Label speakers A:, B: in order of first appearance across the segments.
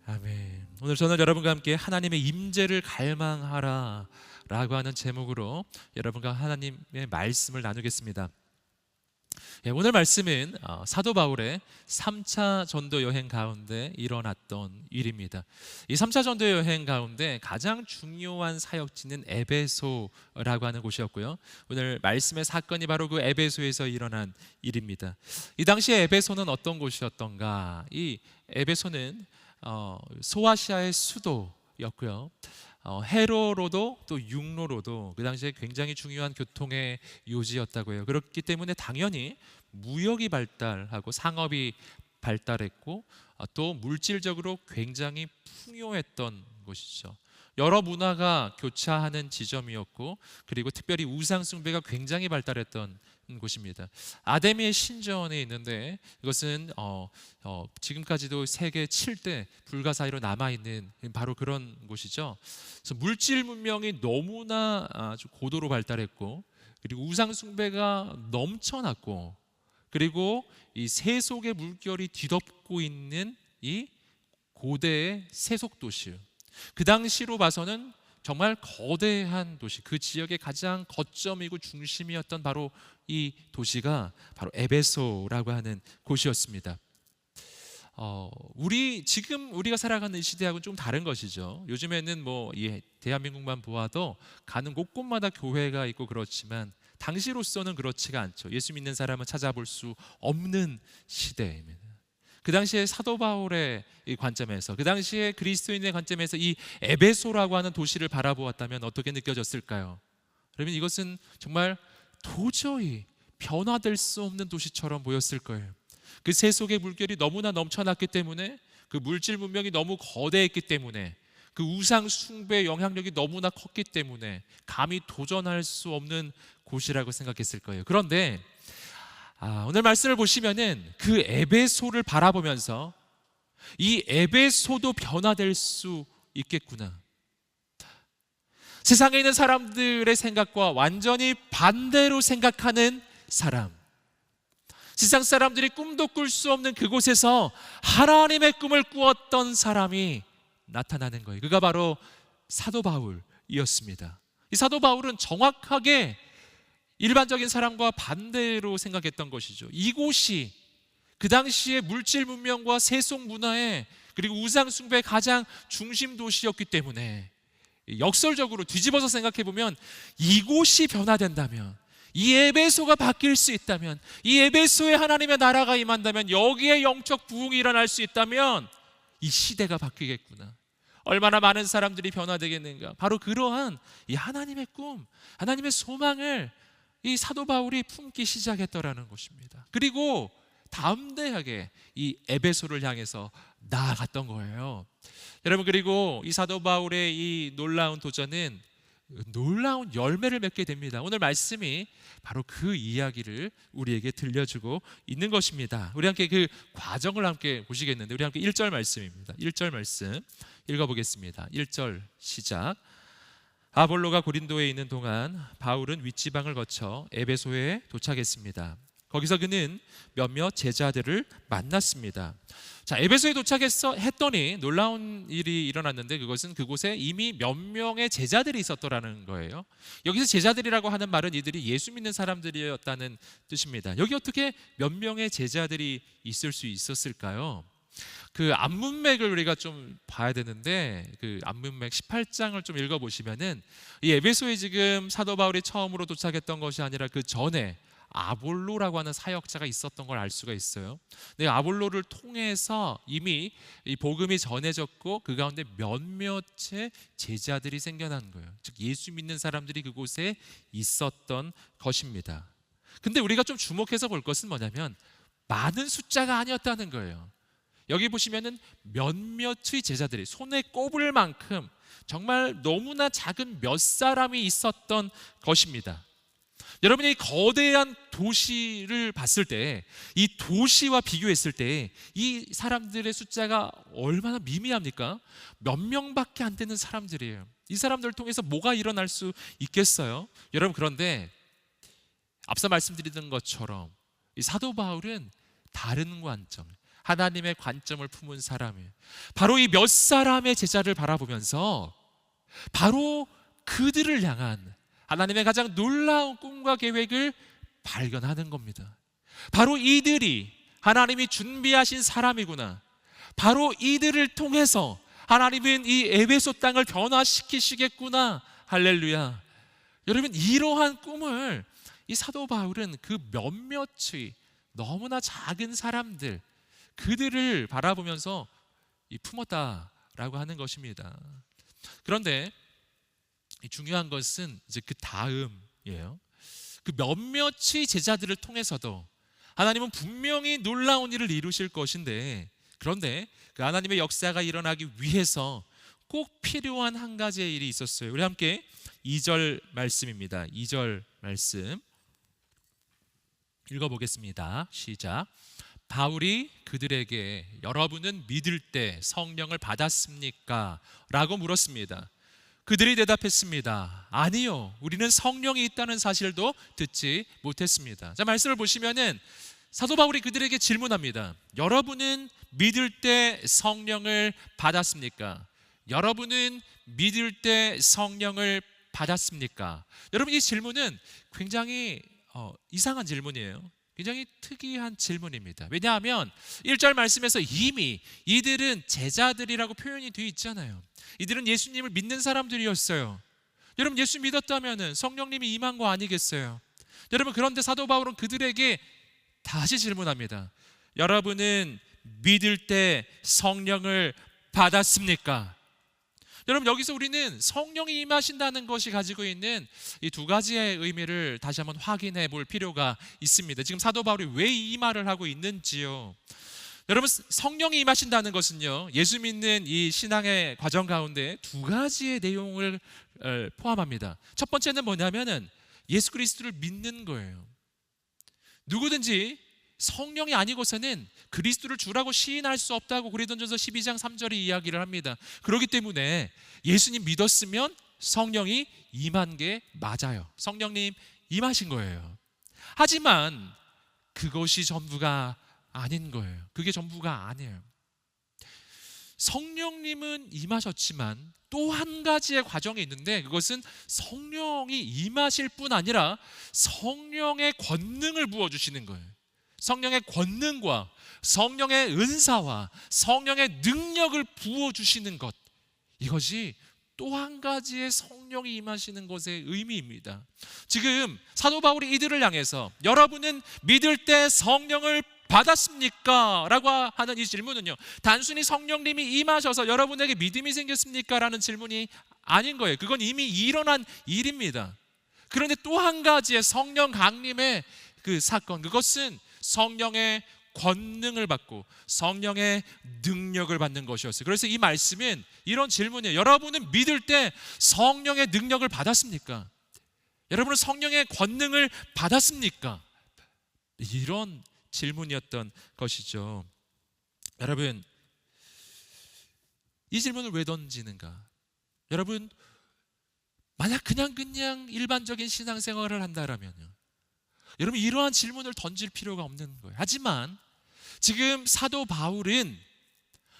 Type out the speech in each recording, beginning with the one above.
A: 아멘. 오늘 저는 여러분과 함께 하나님의 임재를 갈망하라 라고 하는 제목으로 여러분과 하나님의 말씀을 나누겠습니다. 오늘 말씀은 사도 바울의 3차 전도 여행 가운데 일어났던 일입니다. 이 3차 전도 여행 가운데 가장 중요한 사역지는 에베소라고 하는 곳이었고요. 오늘 말씀의 사건이 바로 그 에베소에서 일어난 일입니다. 이 당시에 에베소는 어떤 곳이었던가? 이 에베소는 소아시아의 수도였고요. 해로로도 또 육로로도 그 당시에 굉장히 중요한 교통의 요지였다고 해요. 그렇기 때문에 당연히 무역이 발달하고 상업이 발달했고 또 물질적으로 굉장히 풍요했던 곳이죠. 여러 문화가 교차하는 지점이었고, 그리고 특별히 우상 숭배가 굉장히 발달했던 곳입니다. 아데미의 신전에 있는데 이것은 지금까지도 세계 7대 불가사의로 남아있는 바로 그런 곳이죠. 그래서 물질 문명이 너무나 아주 고도로 발달했고, 그리고 우상 숭배가 넘쳐났고, 그리고 이 세속의 물결이 뒤덮고 있는 이 고대의 세속 도시, 그 당시로 봐서는 정말 거대한 도시, 그 지역의 가장 거점이고 중심이었던 바로 이 도시가 바로 에베소라고 하는 곳이었습니다. 지금 우리가 살아가는 이 시대하고는 좀 다른 것이죠. 요즘에는 대한민국만 보아도 가는 곳곳마다 교회가 있고 그렇지만 당시로서는 그렇지가 않죠. 예수 믿는 사람은 찾아볼 수 없는 시대입니다. 그 당시에 사도 바울의 이 관점에서, 그 당시에 그리스도인의 관점에서 이 에베소라고 하는 도시를 바라보았다면 어떻게 느껴졌을까요? 그러면 이것은 정말 도저히 변화될 수 없는 도시처럼 보였을 거예요. 그 세속의 물결이 너무나 넘쳐났기 때문에, 그 물질 문명이 너무 거대했기 때문에, 그 우상 숭배의 영향력이 너무나 컸기 때문에 감히 도전할 수 없는 곳이라고 생각했을 거예요. 그런데 오늘 말씀을 보시면은 그 에베소를 바라보면서 이 에베소도 변화될 수 있겠구나, 세상에 있는 사람들의 생각과 완전히 반대로 생각하는 사람, 세상 사람들이 꿈도 꿀 수 없는 그곳에서 하나님의 꿈을 꾸었던 사람이 나타나는 거예요. 그가 바로 사도 바울이었습니다. 이 사도 바울은 정확하게 일반적인 사람과 반대로 생각했던 것이죠. 이곳이 그 당시에 물질 문명과 세속 문화의, 그리고 우상 숭배의 가장 중심 도시였기 때문에 역설적으로 뒤집어서 생각해 보면, 이곳이 변화된다면, 이 에베소가 바뀔 수 있다면, 이 에베소에 하나님의 나라가 임한다면, 여기에 영적 부흥이 일어날 수 있다면 이 시대가 바뀌겠구나, 얼마나 많은 사람들이 변화되겠는가. 바로 그러한 이 하나님의 꿈, 하나님의 소망을 이 사도 바울이 품기 시작했더라는 것입니다. 그리고 담대하게 이 에베소를 향해서 나아갔던 거예요. 여러분, 그리고 이 사도 바울의 이 놀라운 도전은 놀라운 열매를 맺게 됩니다. 오늘 말씀이 바로 그 이야기를 우리에게 들려주고 있는 것입니다. 우리 함께 그 과정을 함께 보시겠는데, 우리 함께 1절 말씀입니다. 1절 말씀 읽어보겠습니다. 1절 시작. 아볼로가 고린도에 있는 동안 바울은 윗지방을 거쳐 에베소에 도착했습니다. 거기서 그는 몇몇 제자들을 만났습니다. 자, 에베소에 도착했더니 놀라운 일이 일어났는데, 그것은 그곳에 이미 몇 명의 제자들이 있었더라는 거예요. 여기서 제자들이라고 하는 말은 이들이 예수 믿는 사람들이었다는 뜻입니다. 여기 어떻게 몇 명의 제자들이 있을 수 있었을까요? 그 앞문맥을 우리가 좀 봐야 되는데, 그 앞문맥 18장을 좀 읽어보시면은 이 에베소에 지금 사도 바울이 처음으로 도착했던 것이 아니라 그 전에 아볼로라고 하는 사역자가 있었던 걸 알 수가 있어요. 네, 아볼로를 통해서 이미 이 복음이 전해졌고, 그 가운데 몇몇의 제자들이 생겨난 거예요. 즉 예수 믿는 사람들이 그곳에 있었던 것입니다. 근데 우리가 좀 주목해서 볼 것은 뭐냐면, 많은 숫자가 아니었다는 거예요. 여기 보시면은 몇몇의 제자들이, 손에 꼽을 만큼 정말 너무나 작은 몇 사람이 있었던 것입니다. 여러분이 거대한 도시를 봤을 때, 이 도시와 비교했을 때 이 사람들의 숫자가 얼마나 미미합니까? 몇 명밖에 안 되는 사람들이에요. 이 사람들을 통해서 뭐가 일어날 수 있겠어요? 여러분, 그런데 앞서 말씀드리던 것처럼 이 사도 바울은 다른 관점, 하나님의 관점을 품은 사람이에요. 바로 이 몇 사람의 제자를 바라보면서 바로 그들을 향한 하나님의 가장 놀라운 꿈과 계획을 발견하는 겁니다. 바로 이들이 하나님이 준비하신 사람이구나. 바로 이들을 통해서 하나님은 이 에베소 땅을 변화시키시겠구나. 할렐루야. 여러분, 이러한 꿈을 이 사도 바울은 그 몇몇의 너무나 작은 사람들, 그들을 바라보면서 품었다라고 하는 것입니다. 그런데 중요한 것은 이제 그 다음이에요. 그 몇몇의 제자들을 통해서도 하나님은 분명히 놀라운 일을 이루실 것인데, 그런데 그 하나님의 역사가 일어나기 위해서 꼭 필요한 한 가지의 일이 있었어요. 우리 함께 2절 말씀입니다. 2절 말씀 읽어보겠습니다. 시작. 바울이 그들에게 여러분은 믿을 때 성령을 받았습니까? 라고 물었습니다. 그들이 대답했습니다. 아니요, 우리는 성령이 있다는 사실도 듣지 못했습니다. 자, 말씀을 보시면은 사도 바울이 그들에게 질문합니다. 여러분은 믿을 때 성령을 받았습니까? 여러분은 믿을 때 성령을 받았습니까? 여러분, 이 질문은 굉장히 이상한 질문이에요. 굉장히 특이한 질문입니다. 왜냐하면 1절 말씀에서 이미 이들은 제자들이라고 표현이 되어 있잖아요. 이들은 예수님을 믿는 사람들이었어요. 여러분, 예수 믿었다면 성령님이 임한 거 아니겠어요? 여러분, 그런데 사도 바울은 그들에게 다시 질문합니다. 여러분은 믿을 때 성령을 받았습니까? 여러분, 여기서 우리는 성령이 임하신다는 것이 가지고 있는 이 두 가지의 의미를 다시 한번 확인해 볼 필요가 있습니다. 지금 사도 바울이 왜 이 말을 하고 있는지요. 여러분, 성령이 임하신다는 것은요, 예수 믿는 이 신앙의 과정 가운데 두 가지의 내용을 포함합니다. 첫 번째는 뭐냐면은 예수 그리스도를 믿는 거예요. 누구든지 성령이 아니고서는 그리스도를 주라고 시인할 수 없다고 고린도전서 12장 3절이 이야기를 합니다. 그렇기 때문에 예수님 믿었으면 성령이 임한 게 맞아요. 성령님 임하신 거예요. 하지만 그것이 전부가 아닌 거예요. 그게 전부가 아니에요. 성령님은 임하셨지만 또 한 가지의 과정이 있는데, 그것은 성령이 임하실 뿐 아니라 성령의 권능을 부어주시는 거예요. 성령의 권능과 성령의 은사와 성령의 능력을 부어주시는 것, 이것이 또 한 가지의 성령이 임하시는 것의 의미입니다. 지금 사도 바울이 이들을 향해서 여러분은 믿을 때 성령을 받았습니까? 라고 하는 이 질문은요, 단순히 성령님이 임하셔서 여러분에게 믿음이 생겼습니까? 라는 질문이 아닌 거예요. 그건 이미 일어난 일입니다. 그런데 또 한 가지의 성령 강림의 그 사건, 그것은 성령의 권능을 받고 성령의 능력을 받는 것이었어요. 그래서 이 말씀은 이런 질문이에요. 여러분은 믿을 때 성령의 능력을 받았습니까? 여러분은 성령의 권능을 받았습니까? 이런 질문이었던 것이죠. 여러분, 이 질문을 왜 던지는가? 여러분, 만약 그냥 일반적인 신앙생활을 한다면요, 여러분, 이러한 질문을 던질 필요가 없는 거예요. 하지만 지금 사도 바울은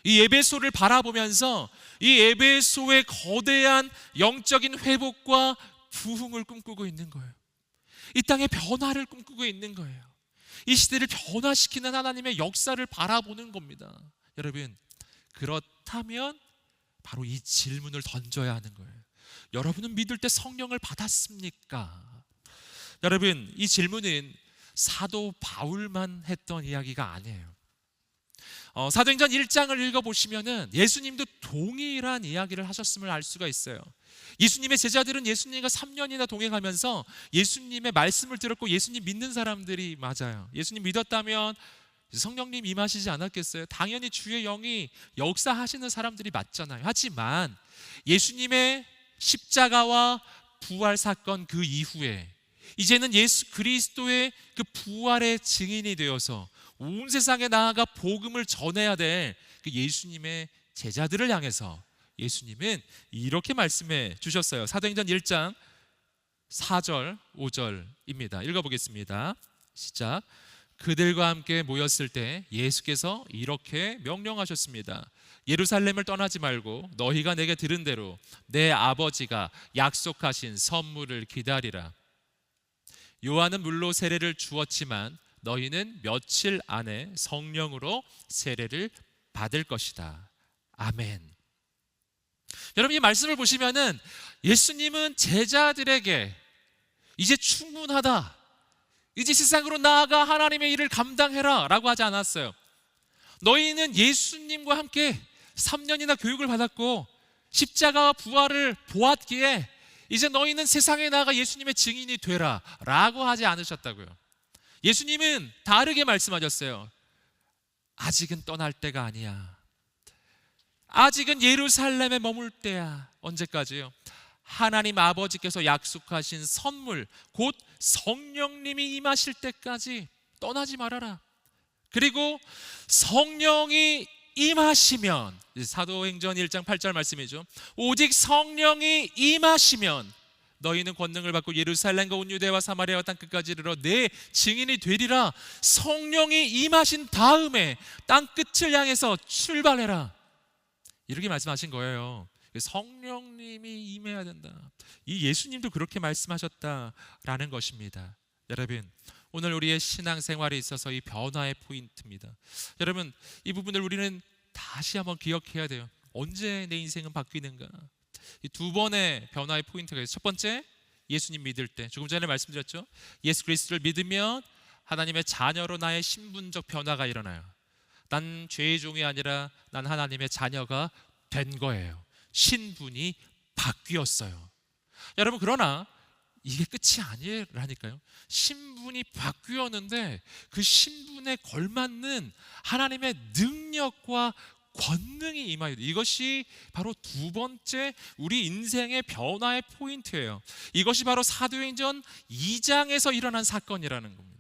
A: 이 에베소를 바라보면서 이 에베소의 거대한 영적인 회복과 부흥을 꿈꾸고 있는 거예요. 이 땅의 변화를 꿈꾸고 있는 거예요. 이 시대를 변화시키는 하나님의 역사를 바라보는 겁니다. 여러분, 그렇다면 바로 이 질문을 던져야 하는 거예요. 여러분은 믿을 때 성령을 받았습니까? 여러분, 이 질문은 사도 바울만 했던 이야기가 아니에요. 사도행전 1장을 읽어보시면은 예수님도 동일한 이야기를 하셨음을 알 수가 있어요. 예수님의 제자들은 예수님과 3년이나 동행하면서 예수님의 말씀을 들었고 예수님 믿는 사람들이 맞아요. 예수님 믿었다면 성령님 임하시지 않았겠어요? 당연히 주의 영이 역사하시는 사람들이 맞잖아요. 하지만 예수님의 십자가와 부활 사건 그 이후에 이제는 예수 그리스도의 그 부활의 증인이 되어서 온 세상에 나아가 복음을 전해야 될 그 예수님의 제자들을 향해서 예수님은 이렇게 말씀해 주셨어요. 사도행전 1장 4절 5절입니다. 읽어보겠습니다. 시작. 그들과 함께 모였을 때 예수께서 이렇게 명령하셨습니다. 예루살렘을 떠나지 말고 너희가 내게 들은 대로 내 아버지가 약속하신 선물을 기다리라. 요한은 물로 세례를 주었지만 너희는 며칠 안에 성령으로 세례를 받을 것이다. 아멘. 여러분, 이 말씀을 보시면은 예수님은 제자들에게 이제 충분하다, 이제 세상으로 나아가 하나님의 일을 감당해라 라고 하지 않았어요. 너희는 예수님과 함께 3년이나 교육을 받았고 십자가와 부활을 보았기에 이제 너희는 세상에 나아가 예수님의 증인이 되라 라고 하지 않으셨다고요. 예수님은 다르게 말씀하셨어요. 아직은 떠날 때가 아니야. 아직은 예루살렘에 머물 때야. 언제까지요? 하나님 아버지께서 약속하신 선물, 곧 성령님이 임하실 때까지 떠나지 말아라. 그리고 성령이 임하시면, 사도행전 1장 8절 말씀이죠. 오직 성령이 임하시면 너희는 권능을 받고 예루살렘과 온 유대와 사마리아와 땅 끝까지 이르러 내 증인이 되리라. 성령이 임하신 다음에 땅 끝을 향해서 출발해라. 이렇게 말씀하신 거예요. 성령님이 임해야 된다. 이 예수님도 그렇게 말씀하셨다라는 것입니다. 여러분, 오늘 우리의 신앙생활에 있어서 이 변화의 포인트입니다. 여러분, 이 부분을 우리는 다시 한번 기억해야 돼요. 언제 내 인생은 바뀌는가? 이 두 번의 변화의 포인트가 있어요. 첫 번째, 예수님 믿을 때. 조금 전에 말씀드렸죠. 예수 그리스도를 믿으면 하나님의 자녀로 나의 신분적 변화가 일어나요. 난 죄의 종이 아니라 난 하나님의 자녀가 된 거예요. 신분이 바뀌었어요. 여러분, 그러나 이게 끝이 아니라니까요. 신분이 바뀌었는데 그 신분에 걸맞는 하나님의 능력과 권능이 임하여, 이것이 바로 두 번째 우리 인생의 변화의 포인트예요. 이것이 바로 사도행전 2장에서 일어난 사건이라는 겁니다.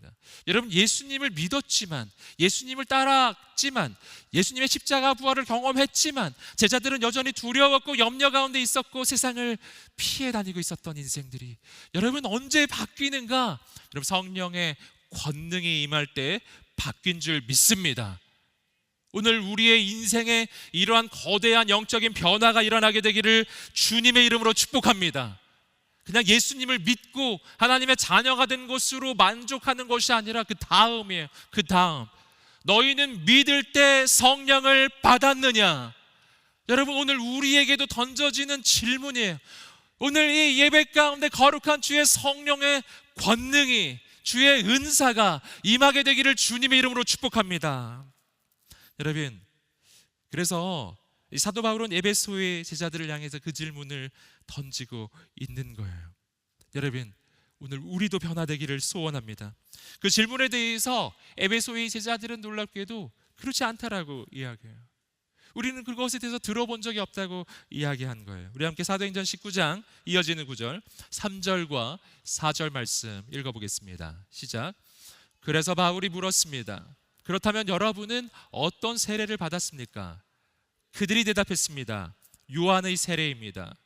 A: 여러분, 예수님을 믿었지만, 예수님을 따랐지만, 예수님의 십자가 부활을 경험했지만 제자들은 여전히 두려웠고 염려 가운데 있었고 세상을 피해 다니고 있었던 인생들이, 여러분, 언제 바뀌는가? 여러분, 성령의 권능이 임할 때 바뀐 줄 믿습니다. 오늘 우리의 인생에 이러한 거대한 영적인 변화가 일어나게 되기를 주님의 이름으로 축복합니다. 그냥 예수님을 믿고 하나님의 자녀가 된 것으로 만족하는 것이 아니라 그 다음이에요. 그 다음, 너희는 믿을 때 성령을 받았느냐? 여러분, 오늘 우리에게도 던져지는 질문이에요. 오늘 이 예배 가운데 거룩한 주의 성령의 권능이, 주의 은사가 임하게 되기를 주님의 이름으로 축복합니다. 여러분, 그래서 이 사도 바울은 에베소의 제자들을 향해서 그 질문을 던지고 있는 거예요. 여러분, 오늘 우리도 변화되기를 소원합니다. 그 질문에 대해서 에베소의 제자들은 놀랍게도 그렇지 않다라고 이야기해요. 우리는 그것에 대해서 들어본 적이 없다고 이야기한 거예요. 우리 함께 사도행전 19장 이어지는 9절 3절과 4절 말씀 읽어보겠습니다. 시작. 그래서 바울이 물었습니다. 그렇다면 여러분은 어떤 세례를 받았습니까? 그들이 대답했습니다. 요한의 세례입니다.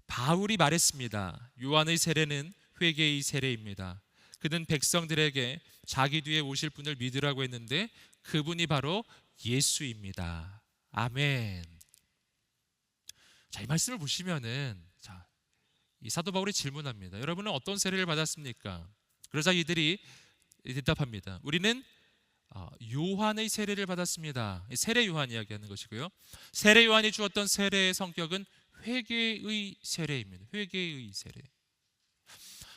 A: 바울이 말했습니다. 요한의 세례는 회개의 세례입니다. 그는 백성들에게 자기 뒤에 오실 분을 믿으라고 했는데 그분이 바로 예수입니다. 아멘. 자, 이 말씀을 보시면은, 자, 이 사도 바울이 질문합니다. 여러분은 어떤 세례를 받았습니까? 그러자 이들이 대답합니다. 우리는 요한의 세례를 받았습니다. 세례 요한 이야기하는 것이고요. 세례 요한이 주었던 세례의 성격은 회개의 세례입니다. 회개의 세례.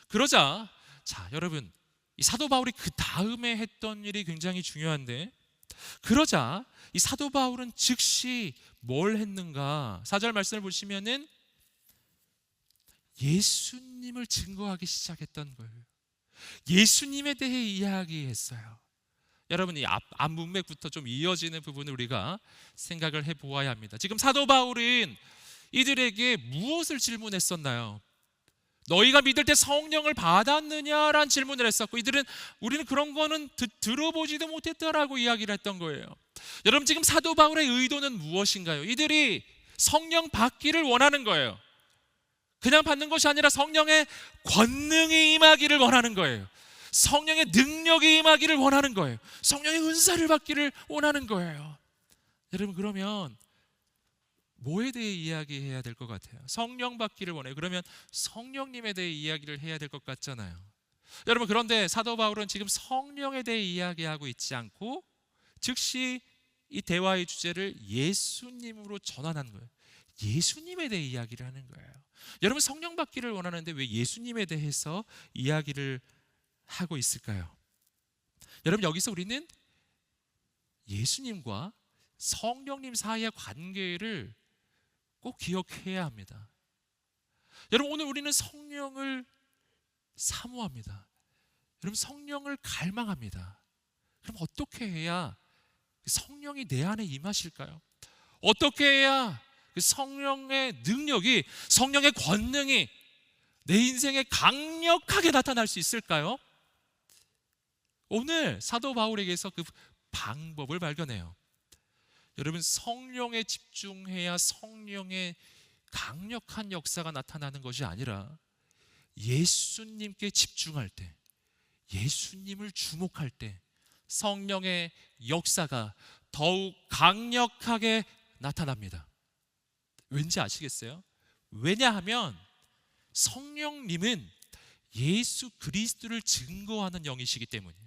A: 그러자, 자, 여러분, 이 사도 바울이 그 다음에 했던 일이 굉장히 중요한데, 그러자 이 사도 바울은 즉시 뭘 했는가? 4절 말씀을 보시면은 예수님을 증거하기 시작했던 거예요. 예수님에 대해 이야기했어요. 여러분, 이 앞 문맥부터 좀 이어지는 부분을 우리가 생각을 해보아야 합니다. 지금 사도 바울은 이들에게 무엇을 질문했었나요? 너희가 믿을 때 성령을 받았느냐라는 질문을 했었고, 이들은 우리는 그런 거는 들어보지도 못했다라고 이야기를 했던 거예요. 여러분, 지금 사도 바울의 의도는 무엇인가요? 이들이 성령 받기를 원하는 거예요. 그냥 받는 것이 아니라 성령의 권능이 임하기를 원하는 거예요. 성령의 능력이 임하기를 원하는 거예요. 성령의 은사를 받기를 원하는 거예요. 여러분, 그러면 뭐에 대해 이야기해야 될 것 같아요? 성령 받기를 원해요. 그러면 성령님에 대해 이야기를 해야 될 것 같잖아요. 여러분, 그런데 사도 바울은 지금 성령에 대해 이야기하고 있지 않고 즉시 이 대화의 주제를 예수님으로 전환한 거예요. 예수님에 대해 이야기를 하는 거예요. 여러분, 성령 받기를 원하는데 왜 예수님에 대해서 이야기를 하고 있을까요? 여러분, 여기서 우리는 예수님과 성령님 사이의 관계를 꼭 기억해야 합니다. 여러분, 오늘 우리는 성령을 사모합니다. 여러분, 성령을 갈망합니다. 그럼 어떻게 해야 성령이 내 안에 임하실까요? 어떻게 해야 그 성령의 능력이, 성령의 권능이 내 인생에 강력하게 나타날 수 있을까요? 오늘 사도 바울에게서 그 방법을 발견해요. 여러분, 성령에 집중해야 성령의 강력한 역사가 나타나는 것이 아니라 예수님께 집중할 때, 예수님을 주목할 때 성령의 역사가 더욱 강력하게 나타납니다. 왠지 아시겠어요? 왜냐하면 성령님은 예수 그리스도를 증거하는 영이시기 때문이에요.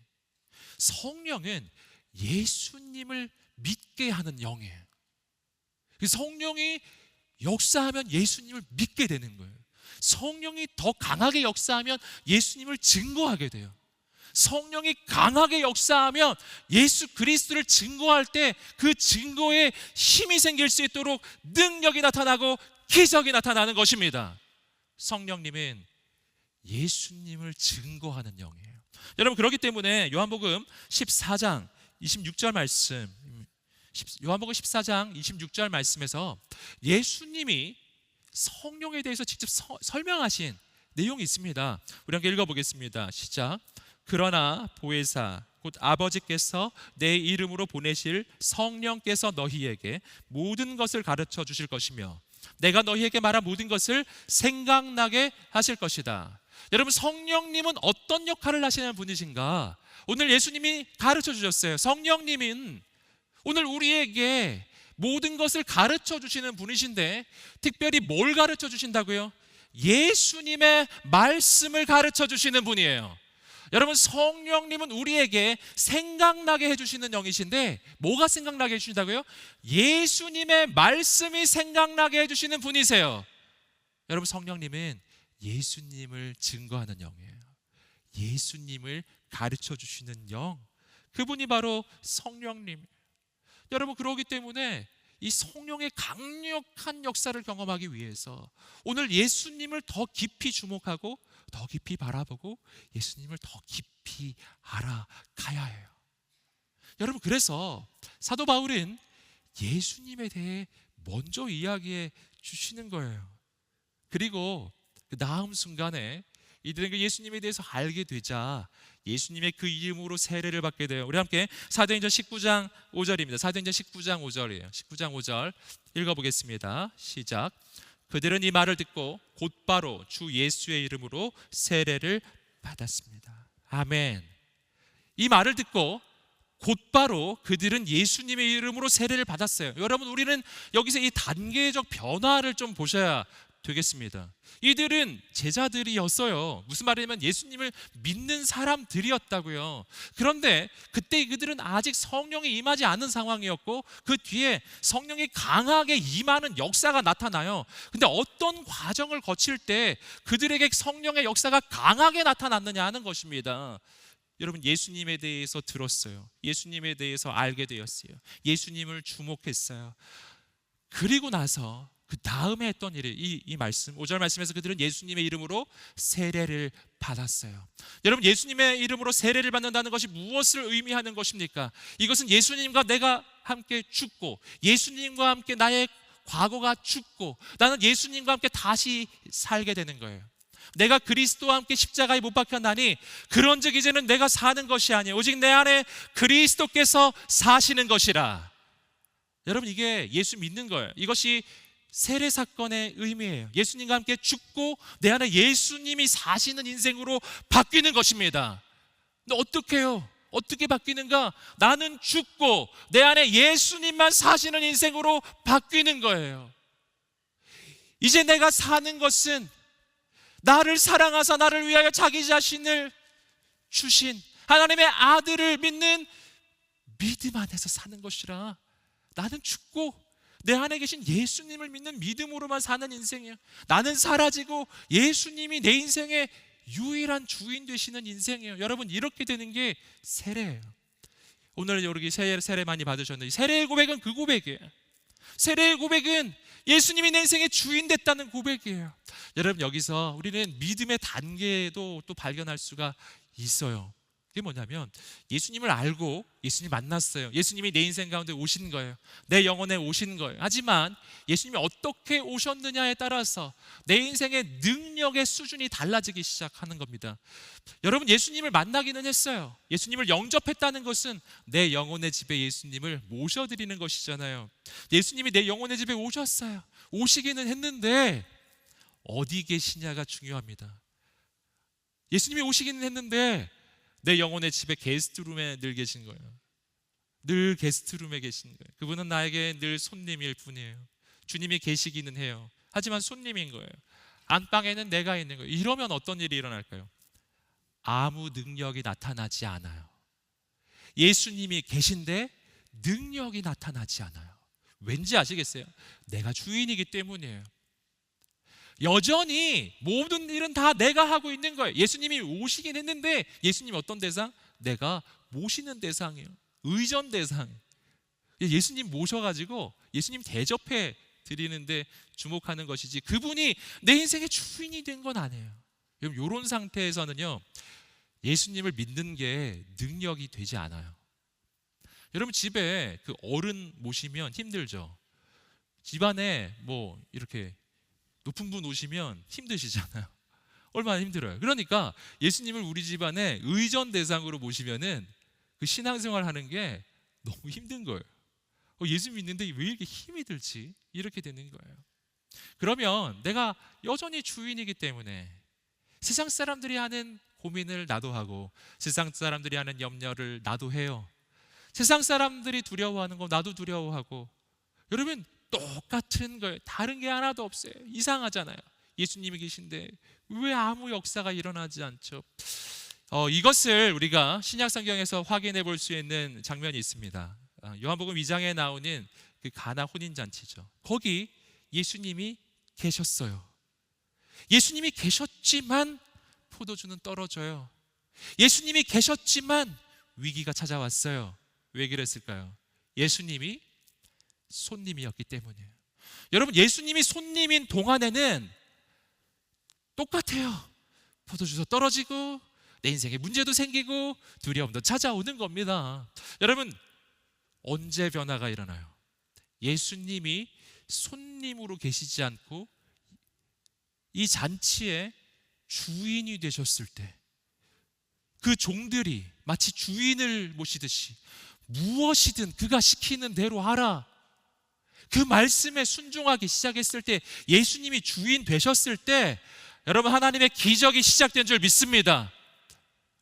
A: 성령은 예수님을 믿게 하는 영이에요. 성령이 역사하면 예수님을 믿게 되는 거예요. 성령이 더 강하게 역사하면 예수님을 증거하게 돼요. 성령이 강하게 역사하면 예수 그리스도를 증거할 때 그 증거에 힘이 생길 수 있도록 능력이 나타나고 기적이 나타나는 것입니다. 성령님은 예수님을 증거하는 영이에요. 여러분, 그렇기 때문에 요한복음 14장 26절 말씀, 요한복음 14장 26절 말씀에서 예수님이 성령에 대해서 직접 설명하신 내용이 있습니다. 우리 함께 읽어보겠습니다. 시작. 그러나 보혜사 곧 아버지께서 내 이름으로 보내실 성령께서 너희에게 모든 것을 가르쳐 주실 것이며 내가 너희에게 말한 모든 것을 생각나게 하실 것이다. 여러분, 성령님은 어떤 역할을 하시는 분이신가? 오늘 예수님이 가르쳐 주셨어요. 성령님은 오늘 우리에게 모든 것을 가르쳐 주시는 분이신데 특별히 뭘 가르쳐 주신다고요? 예수님의 말씀을 가르쳐 주시는 분이에요. 여러분, 성령님은 우리에게 생각나게 해주시는 영이신데 뭐가 생각나게 해주신다고요? 예수님의 말씀이 생각나게 해주시는 분이세요. 여러분, 성령님은 예수님을 증거하는 영이에요. 예수님을 가르쳐 주시는 영, 그분이 바로 성령님. 여러분, 그러기 때문에 이 성령의 강력한 역사를 경험하기 위해서 오늘 예수님을 더 깊이 주목하고 더 깊이 바라보고 예수님을 더 깊이 알아가야 해요. 여러분, 그래서 사도 바울은 예수님에 대해 먼저 이야기해 주시는 거예요. 그리고 그 다음 순간에 이들은 그 예수님에 대해서 알게 되자 예수님의 그 이름으로 세례를 받게 돼요. 우리 함께 사도행전 19장 5절입니다. 사도행전 19장 5절이에요. 19장 5절 읽어보겠습니다. 시작. 그들은 이 말을 듣고 곧바로 주 예수의 이름으로 세례를 받았습니다. 아멘. 이 말을 듣고 곧바로 그들은 예수님의 이름으로 세례를 받았어요. 여러분, 우리는 여기서 이 단계적 변화를 좀 보셔야 되겠습니다. 이들은 제자들이었어요. 무슨 말이냐면 예수님을 믿는 사람들이었다고요. 그런데 그때 그들은 아직 성령이 임하지 않은 상황이었고 그 뒤에 성령이 강하게 임하는 역사가 나타나요. 근데 어떤 과정을 거칠 때 그들에게 성령의 역사가 강하게 나타났느냐 하는 것입니다. 여러분, 예수님에 대해서 들었어요. 예수님에 대해서 알게 되었어요. 예수님을 주목했어요. 그리고 나서 그 다음에 했던 일이 이 말씀 5절 말씀에서 그들은 예수님의 이름으로 세례를 받았어요. 여러분, 예수님의 이름으로 세례를 받는다는 것이 무엇을 의미하는 것입니까? 이것은 예수님과 내가 함께 죽고 예수님과 함께 나의 과거가 죽고 나는 예수님과 함께 다시 살게 되는 거예요. 내가 그리스도와 함께 십자가에 못 박혔나니 그런즉 이제는 내가 사는 것이 아니에요. 오직 내 안에 그리스도께서 사시는 것이라. 여러분, 이게 예수 믿는 거예요. 이것이 세례 사건의 의미예요. 예수님과 함께 죽고 내 안에 예수님이 사시는 인생으로 바뀌는 것입니다. 근데 어떻게 해요? 어떻게 바뀌는가? 나는 죽고 내 안에 예수님만 사시는 인생으로 바뀌는 거예요. 이제 내가 사는 것은 나를 사랑하사 나를 위하여 자기 자신을 주신 하나님의 아들을 믿는 믿음 안에서 사는 것이라. 나는 죽고 내 안에 계신 예수님을 믿는 믿음으로만 사는 인생이에요. 나는 사라지고 예수님이 내 인생의 유일한 주인 되시는 인생이에요. 여러분, 이렇게 되는 게 세례예요. 오늘 여기 세례 많이 받으셨는데, 세례의 고백은 그 고백이에요. 세례의 고백은 예수님이 내 인생의 주인 됐다는 고백이에요. 여러분, 여기서 우리는 믿음의 단계도 또 발견할 수가 있어요. 그게 뭐냐면, 예수님을 알고 예수님 만났어요. 예수님이 내 인생 가운데 오신 거예요. 내 영혼에 오신 거예요. 하지만 예수님이 어떻게 오셨느냐에 따라서 내 인생의 능력의 수준이 달라지기 시작하는 겁니다. 여러분, 예수님을 만나기는 했어요. 예수님을 영접했다는 것은 내 영혼의 집에 예수님을 모셔드리는 것이잖아요. 예수님이 내 영혼의 집에 오셨어요. 오시기는 했는데 어디 계시냐가 중요합니다. 예수님이 오시기는 했는데 내 영혼의 집에 게스트룸에 늘 계신 거예요. 늘 게스트룸에 계신 거예요. 그분은 나에게 늘 손님일 뿐이에요. 주님이 계시기는 해요. 하지만 손님인 거예요. 안방에는 내가 있는 거예요. 이러면 어떤 일이 일어날까요? 아무 능력이 나타나지 않아요. 예수님이 계신데 능력이 나타나지 않아요. 왠지 아시겠어요? 내가 주인이기 때문이에요. 여전히 모든 일은 다 내가 하고 있는 거예요. 예수님이 오시긴 했는데 예수님 어떤 대상? 내가 모시는 대상이에요. 의전 대상. 예수님 모셔가지고 예수님 대접해 드리는데 주목하는 것이지, 그분이 내 인생의 주인이 된 건 아니에요. 여러분, 이런 상태에서는요, 예수님을 믿는 게 능력이 되지 않아요. 여러분, 집에 그 어른 모시면 힘들죠. 집안에 뭐 이렇게 높은 분 오시면 힘드시잖아요. 얼마나 힘들어요. 그러니까 예수님을 우리 집안에 의전 대상으로 모시면은 그 신앙생활 하는 게 너무 힘든 거예요. 예수 믿는데 왜 이렇게 힘이 들지? 이렇게 되는 거예요. 그러면 내가 여전히 주인이기 때문에 세상 사람들이 하는 고민을 나도 하고 세상 사람들이 하는 염려를 나도 해요. 세상 사람들이 두려워하는 거 나도 두려워하고. 여러분, 똑같은 거예요. 다른 게 하나도 없어요. 이상하잖아요. 예수님이 계신데 왜 아무 역사가 일어나지 않죠? 이것을 우리가 신약 성경에서 확인해 볼 수 있는 장면이 있습니다. 요한복음 2장에 나오는 그 가나 혼인잔치죠. 거기 예수님이 계셨어요. 예수님이 계셨지만 포도주는 떨어져요. 예수님이 계셨지만 위기가 찾아왔어요. 왜 그랬을까요? 예수님이 손님이었기 때문이에요. 여러분, 예수님이 손님인 동안에는 똑같아요. 포도주도 떨어지고 내 인생에 문제도 생기고 두려움도 찾아오는 겁니다. 여러분, 언제 변화가 일어나요? 예수님이 손님으로 계시지 않고 이 잔치의 주인이 되셨을 때, 그 종들이 마치 주인을 모시듯이 무엇이든 그가 시키는 대로 하라, 그 말씀에 순종하기 시작했을 때, 예수님이 주인 되셨을 때, 여러분, 하나님의 기적이 시작된 줄 믿습니다.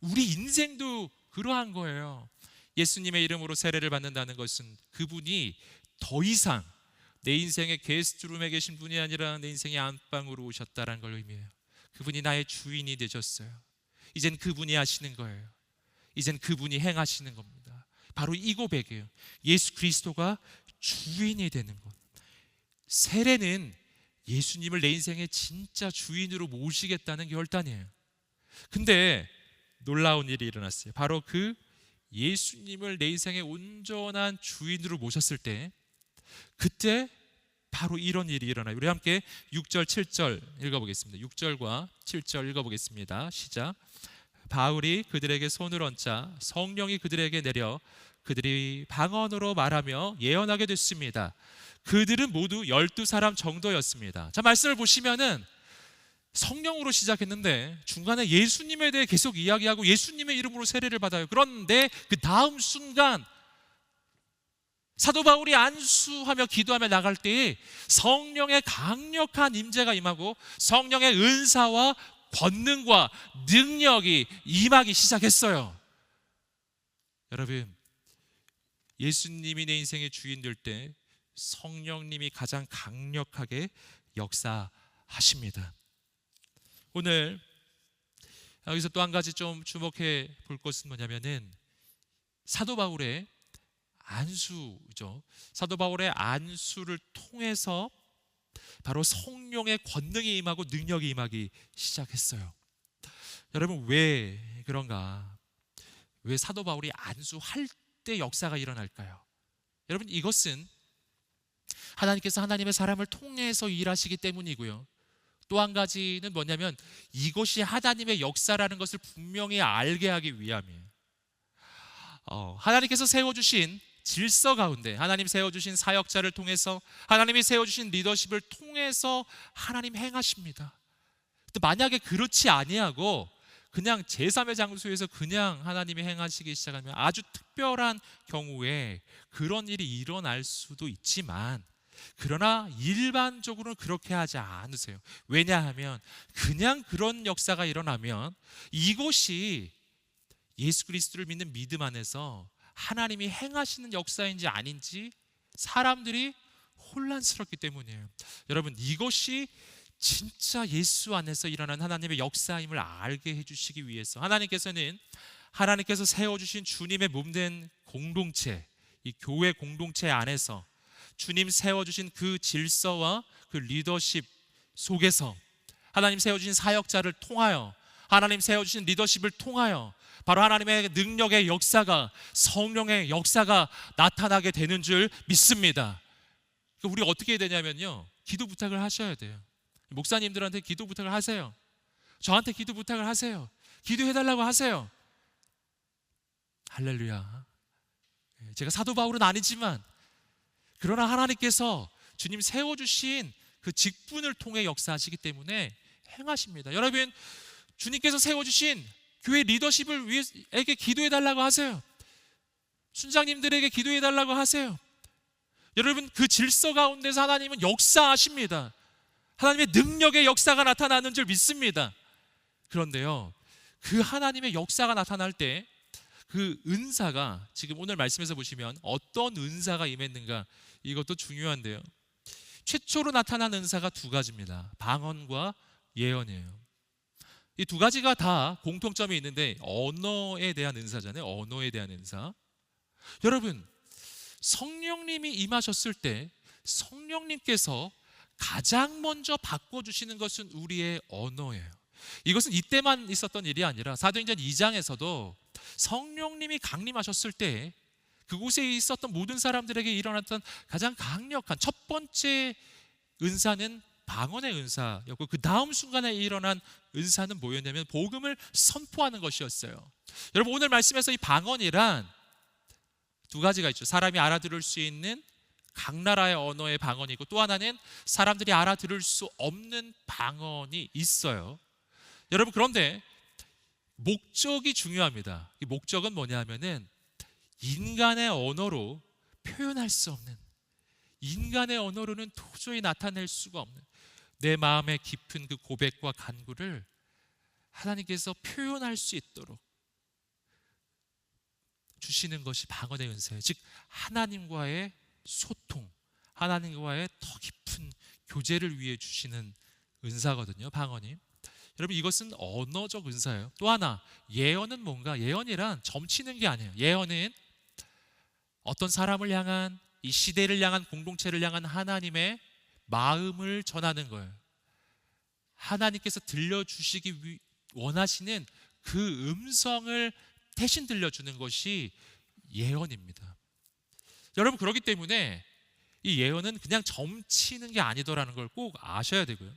A: 우리 인생도 그러한 거예요. 예수님의 이름으로 세례를 받는다는 것은 그분이 더 이상 내 인생의 게스트룸에 계신 분이 아니라 내 인생의 안방으로 오셨다는 걸 의미해요. 그분이 나의 주인이 되셨어요. 이젠 그분이 하시는 거예요. 이젠 그분이 행하시는 겁니다. 바로 이 고백이에요. 예수 그리스도가 주인이 되는 것. 세례는 예수님을 내 인생의 진짜 주인으로 모시겠다는 결단이에요. 근데 놀라운 일이 일어났어요. 바로 그 예수님을 내 인생의 온전한 주인으로 모셨을 때, 그때 바로 이런 일이 일어나요. 우리 함께 6절 7절 읽어보겠습니다. 6절과 7절 읽어보겠습니다. 시작. 바울이 그들에게 손을 얹자 성령이 그들에게 내려 그들이 방언으로 말하며 예언하게 됐습니다. 그들은 모두 12사람 정도였습니다. 자, 말씀을 보시면은 성령으로 시작했는데 중간에 예수님에 대해 계속 이야기하고 예수님의 이름으로 세례를 받아요. 그런데 그 다음 순간 사도 바울이 안수하며 기도하며 나갈 때에 성령의 강력한 임재가 임하고 성령의 은사와 권능과 능력이 임하기 시작했어요. 여러분, 예수님이 내 인생의 주인 될 때 성령님이 가장 강력하게 역사하십니다. 오늘 여기서 또 한 가지 좀 주목해 볼 것은 뭐냐면은 사도 바울의 안수죠. 사도 바울의 안수를 통해서 바로 성령의 권능이 임하고 능력이 임하기 시작했어요. 여러분, 왜 그런가? 왜 사도 바울이 안수할 때 역사가 일어날까요? 여러분, 이것은 하나님께서 하나님의 사람을 통해서 일하시기 때문이고요. 또 한 가지는 뭐냐면 이것이 하나님의 역사라는 것을 분명히 알게 하기 위함이에요. 하나님께서 세워주신 질서 가운데, 하나님 세워주신 사역자를 통해서, 하나님이 세워주신 리더십을 통해서 하나님 행하십니다. 근데 만약에 그렇지 아니하고 그냥 제3의 장소에서 그냥 하나님이 행하시기 시작하면 아주 특별한 경우에 그런 일이 일어날 수도 있지만, 그러나 일반적으로는 그렇게 하지 않으세요. 왜냐하면 그냥 그런 역사가 일어나면 이것이 예수 그리스도를 믿는 믿음 안에서 하나님이 행하시는 역사인지 아닌지 사람들이 혼란스럽기 때문이에요. 여러분, 이것이 진짜 예수 안에서 일어난 하나님의 역사임을 알게 해주시기 위해서 하나님께서 세워주신 주님의 몸된 공동체, 이 교회 공동체 안에서 주님 세워주신 그 질서와 그 리더십 속에서 하나님 세워주신 사역자를 통하여, 하나님 세워주신 리더십을 통하여 바로 하나님의 능력의 역사가, 성령의 역사가 나타나게 되는 줄 믿습니다. 우리 어떻게 해야 되냐면요, 기도 부탁을 하셔야 돼요. 목사님들한테 기도 부탁을 하세요. 저한테 기도 부탁을 하세요. 기도해달라고 하세요. 할렐루야. 제가 사도 바울은 아니지만 그러나 하나님께서 주님 세워주신 그 직분을 통해 역사하시기 때문에 행하십니다. 여러분, 주님께서 세워주신 교회 리더십을 위해에게 기도해달라고 하세요. 순장님들에게 기도해달라고 하세요. 여러분, 그 질서 가운데서 하나님은 역사하십니다. 하나님의 능력의 역사가 나타나는 줄 믿습니다. 그런데요, 그 하나님의 역사가 나타날 때 그 은사가, 지금 오늘 말씀에서 보시면 어떤 은사가 임했는가, 이것도 중요한데요, 최초로 나타난 은사가 두 가지입니다. 방언과 예언이에요. 이 두 가지가 다 공통점이 있는데 언어에 대한 은사잖아요. 언어에 대한 은사. 여러분, 성령님이 임하셨을 때 성령님께서 가장 먼저 바꿔주시는 것은 우리의 언어예요. 이것은 이때만 있었던 일이 아니라 사도행전 2장에서도 성령님이 강림하셨을 때 그곳에 있었던 모든 사람들에게 일어났던 가장 강력한 첫 번째 은사는 방언의 은사였고, 그 다음 순간에 일어난 은사는 뭐였냐면 복음을 선포하는 것이었어요. 여러분, 오늘 말씀에서 이 방언이란 두 가지가 있죠. 사람이 알아들을 수 있는 각 나라의 언어의 방언이고, 또 하나는 사람들이 알아들을 수 없는 방언이 있어요. 여러분, 그런데 목적이 중요합니다. 이 목적은 뭐냐 하면은 인간의 언어로 표현할 수 없는, 인간의 언어로는 도저히 나타낼 수가 없는 내 마음의 깊은 그 고백과 간구를 하나님께서 표현할 수 있도록 주시는 것이 방언의 은사예요. 즉 하나님과의 소통, 하나님과의 더 깊은 교제를 위해 주시는 은사거든요, 방언이. 여러분, 이것은 언어적 은사예요. 또 하나, 예언은 뭔가? 예언이란 점치는 게 아니에요. 예언은 어떤 사람을 향한, 이 시대를 향한, 공동체를 향한 하나님의 마음을 전하는 거예요. 하나님께서 들려주시기 원하시는 그 음성을 대신 들려주는 것이 예언입니다. 여러분, 그렇기 때문에 이 예언은 그냥 점치는 게 아니더라는 걸 꼭 아셔야 되고요.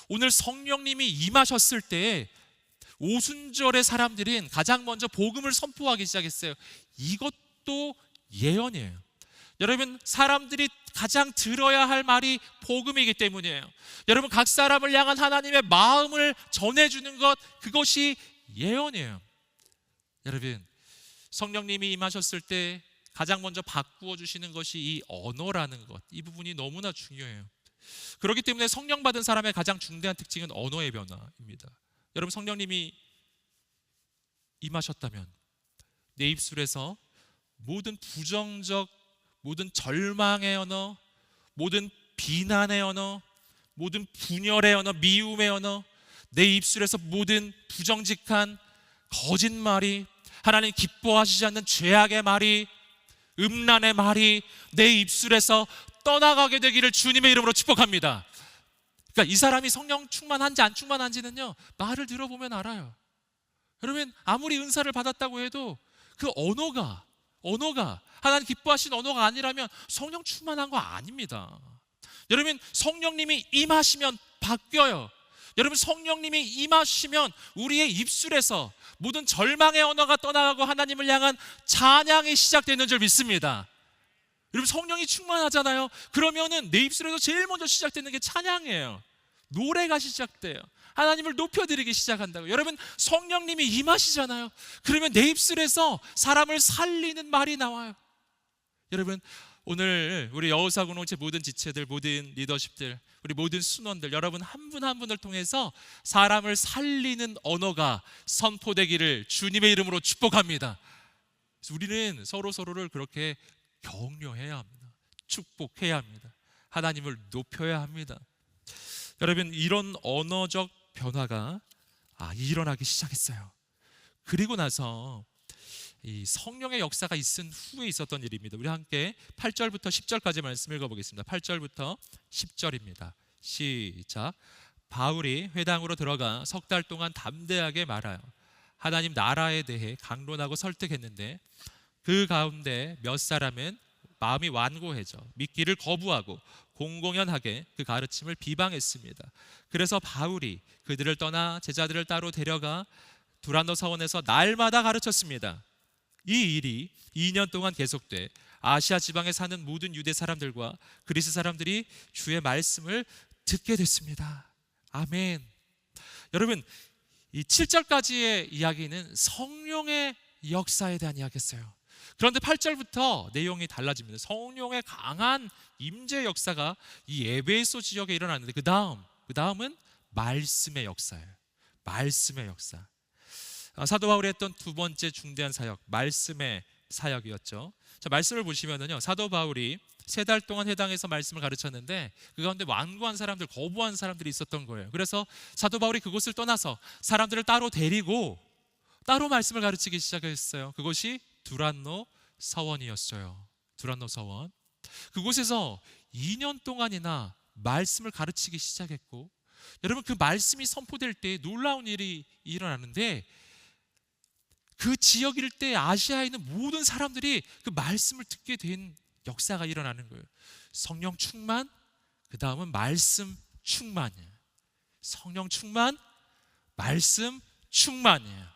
A: 오늘 성령님이 임하셨을 때 오순절의 사람들은 가장 먼저 복음을 선포하기 시작했어요. 이것도 예언이에요. 여러분, 사람들이 가장 들어야 할 말이 복음이기 때문이에요. 여러분, 각 사람을 향한 하나님의 마음을 전해주는 것, 그것이 예언이에요. 여러분, 성령님이 임하셨을 때 가장 먼저 바꾸어 주시는 것이 이 언어라는 것, 이 부분이 너무나 중요해요. 그렇기 때문에 성령 받은 사람의 가장 중대한 특징은 언어의 변화입니다. 여러분, 성령님이 임하셨다면 내 입술에서 모든 부정적, 모든 절망의 언어, 모든 비난의 언어, 모든 분열의 언어, 미움의 언어, 내 입술에서 모든 부정직한 거짓말이, 하나님 기뻐하시지 않는 죄악의 말이, 음란의 말이 내 입술에서 떠나가게 되기를 주님의 이름으로 축복합니다. 그러니까 이 사람이 성령 충만한지 안 충만한지는요, 말을 들어보면 알아요. 여러분, 아무리 은사를 받았다고 해도 그 언어가 하나님 기뻐하신 언어가 아니라면 성령 충만한 거 아닙니다. 여러분, 성령님이 임하시면 바뀌어요. 여러분, 성령님이 임하시면 우리의 입술에서 모든 절망의 언어가 떠나가고 하나님을 향한 찬양이 시작되는 줄 믿습니다. 여러분, 성령이 충만하잖아요. 그러면은 내 입술에서 제일 먼저 시작되는 게 찬양이에요. 노래가 시작돼요. 하나님을 높여드리기 시작한다고. 여러분, 성령님이 임하시잖아요. 그러면 내 입술에서 사람을 살리는 말이 나와요. 여러분, 오늘 우리 여호사 공동체 모든 지체들, 모든 리더십들, 우리 모든 순원들, 여러분 한 분 한 분을 통해서 사람을 살리는 언어가 선포되기를 주님의 이름으로 축복합니다. 그래서 우리는 서로를 그렇게 격려해야 합니다. 축복해야 합니다. 하나님을 높여야 합니다. 여러분, 이런 언어적 변화가 일어나기 시작했어요. 그리고 나서 이 성령의 역사가 있은 후에 있었던 일입니다. 우리 함께 8절부터 10절까지 말씀 읽어보겠습니다. 8절부터 10절입니다. 시작. 바울이 회당으로 들어가 석 달 동안 담대하게 말하여 하나님 나라에 대해 강론하고 설득했는데, 그 가운데 몇 사람은 마음이 완고해져 믿기를 거부하고 공공연하게 그 가르침을 비방했습니다. 그래서 바울이 그들을 떠나 제자들을 따로 데려가 두란노 서원에서 날마다 가르쳤습니다. 이 일이 2년 동안 계속돼 아시아 지방에 사는 모든 유대 사람들과 그리스 사람들이 주의 말씀을 듣게 됐습니다. 아멘. 여러분, 이 7절까지의 이야기는 성령의 역사에 대한 이야기였어요. 그런데 8절부터 내용이 달라집니다. 성령의 강한 임재 역사가 이 에베소 지역에 일어났는데, 그 다음은 말씀의 역사예요. 말씀의 역사. 사도 바울이 했던 두 번째 중대한 사역, 말씀의 사역이었죠. 자, 말씀을 보시면은요, 사도 바울이 3달 동안 회당에서 말씀을 가르쳤는데 그 가운데 완고한 사람들, 거부한 사람들이 있었던 거예요. 그래서 사도 바울이 그곳을 떠나서 사람들을 따로 데리고 따로 말씀을 가르치기 시작했어요. 그것이 두란노 서원이었어요. 두란노 서원. 그곳에서 2년 동안이나 말씀을 가르치기 시작했고, 여러분, 그 말씀이 선포될 때 놀라운 일이 일어나는데, 그 지역 일대 아시아에 있는 모든 사람들이 그 말씀을 듣게 된 역사가 일어나는 거예요. 성령 충만, 그 다음은 말씀 충만이에요. 성령 충만, 말씀 충만이에요.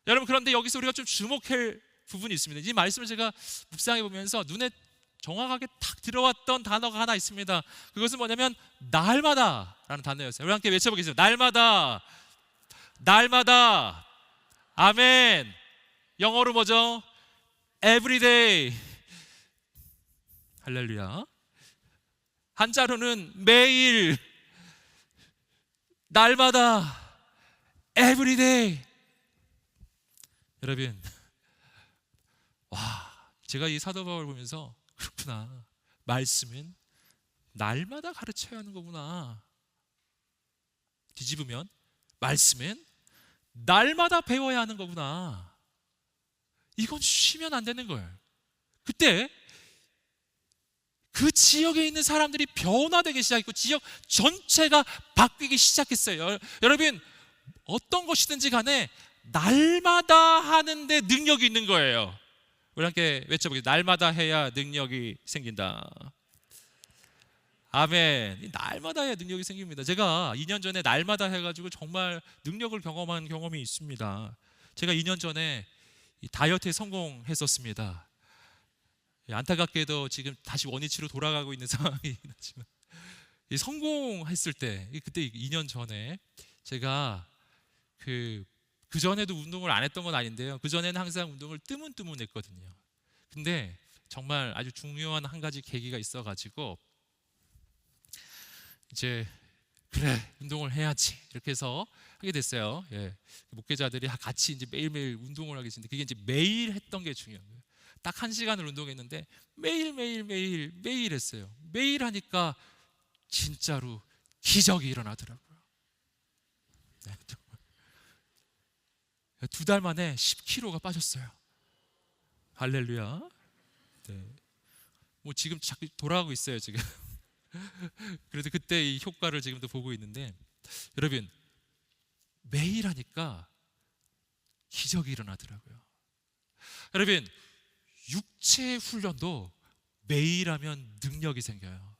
A: 여러분, 그런데 여기서 우리가 좀 주목할 부분이 있습니다. 이 말씀을 제가 묵상해 보면서 눈에 정확하게 탁 들어왔던 단어가 하나 있습니다. 그것은 뭐냐면 날마다 라는 단어였어요. 우리 함께 외쳐보겠습니다. 날마다, 날마다. 아멘. 영어로 뭐죠? Everyday. 할렐루야. 한자로는 매일, 날마다, Everyday. 여러분, 제가 이 사도 바울을 보면서 그렇구나, 말씀은 날마다 가르쳐야 하는 거구나. 뒤집으면 말씀은 날마다 배워야 하는 거구나. 이건 쉬면 안 되는 거예요. 그때 그 지역에 있는 사람들이 변화되기 시작했고 지역 전체가 바뀌기 시작했어요. 여러분, 어떤 것이든지 간에 날마다 하는데 능력이 있는 거예요. 우리 함께 외쳐보겠습니다. 날마다 해야 능력이 생긴다. 아멘. 날마다 해야 능력이 생깁니다. 제가 2년 전에 날마다 해가지고 정말 능력을 경험한 경험이 있습니다. 제가 2년 전에 다이어트에 성공했었습니다. 안타깝게도 지금 다시 원위치로 돌아가고 있는 상황이긴 하지만, 성공했을 때, 그때 2년 전에 제가 그 전에도 운동을 안 했던 건 아닌데요, 그 전에는 항상 운동을 뜨문뜨문했거든요. 근데 정말 아주 중요한 한 가지 계기가 있어가지고 이제 그래, 운동을 해야지 이렇게 해서 하게 됐어요. 목회자들이 같이 이제 매일매일 운동을 하게 됐는데, 그게 이제 매일 했던 게 중요한 거예요. 딱 1시간을 운동했는데 매일 했어요. 매일 하니까 진짜로 기적이 일어나더라고요. 네, 2달 만에 10kg가 빠졌어요. 할렐루야. 네. 뭐 지금 자꾸 돌아가고 있어요 지금. 그래도 그때 이 효과를 지금도 보고 있는데, 여러분 매일 하니까 기적이 일어나더라고요. 여러분 육체 훈련도 매일 하면 능력이 생겨요.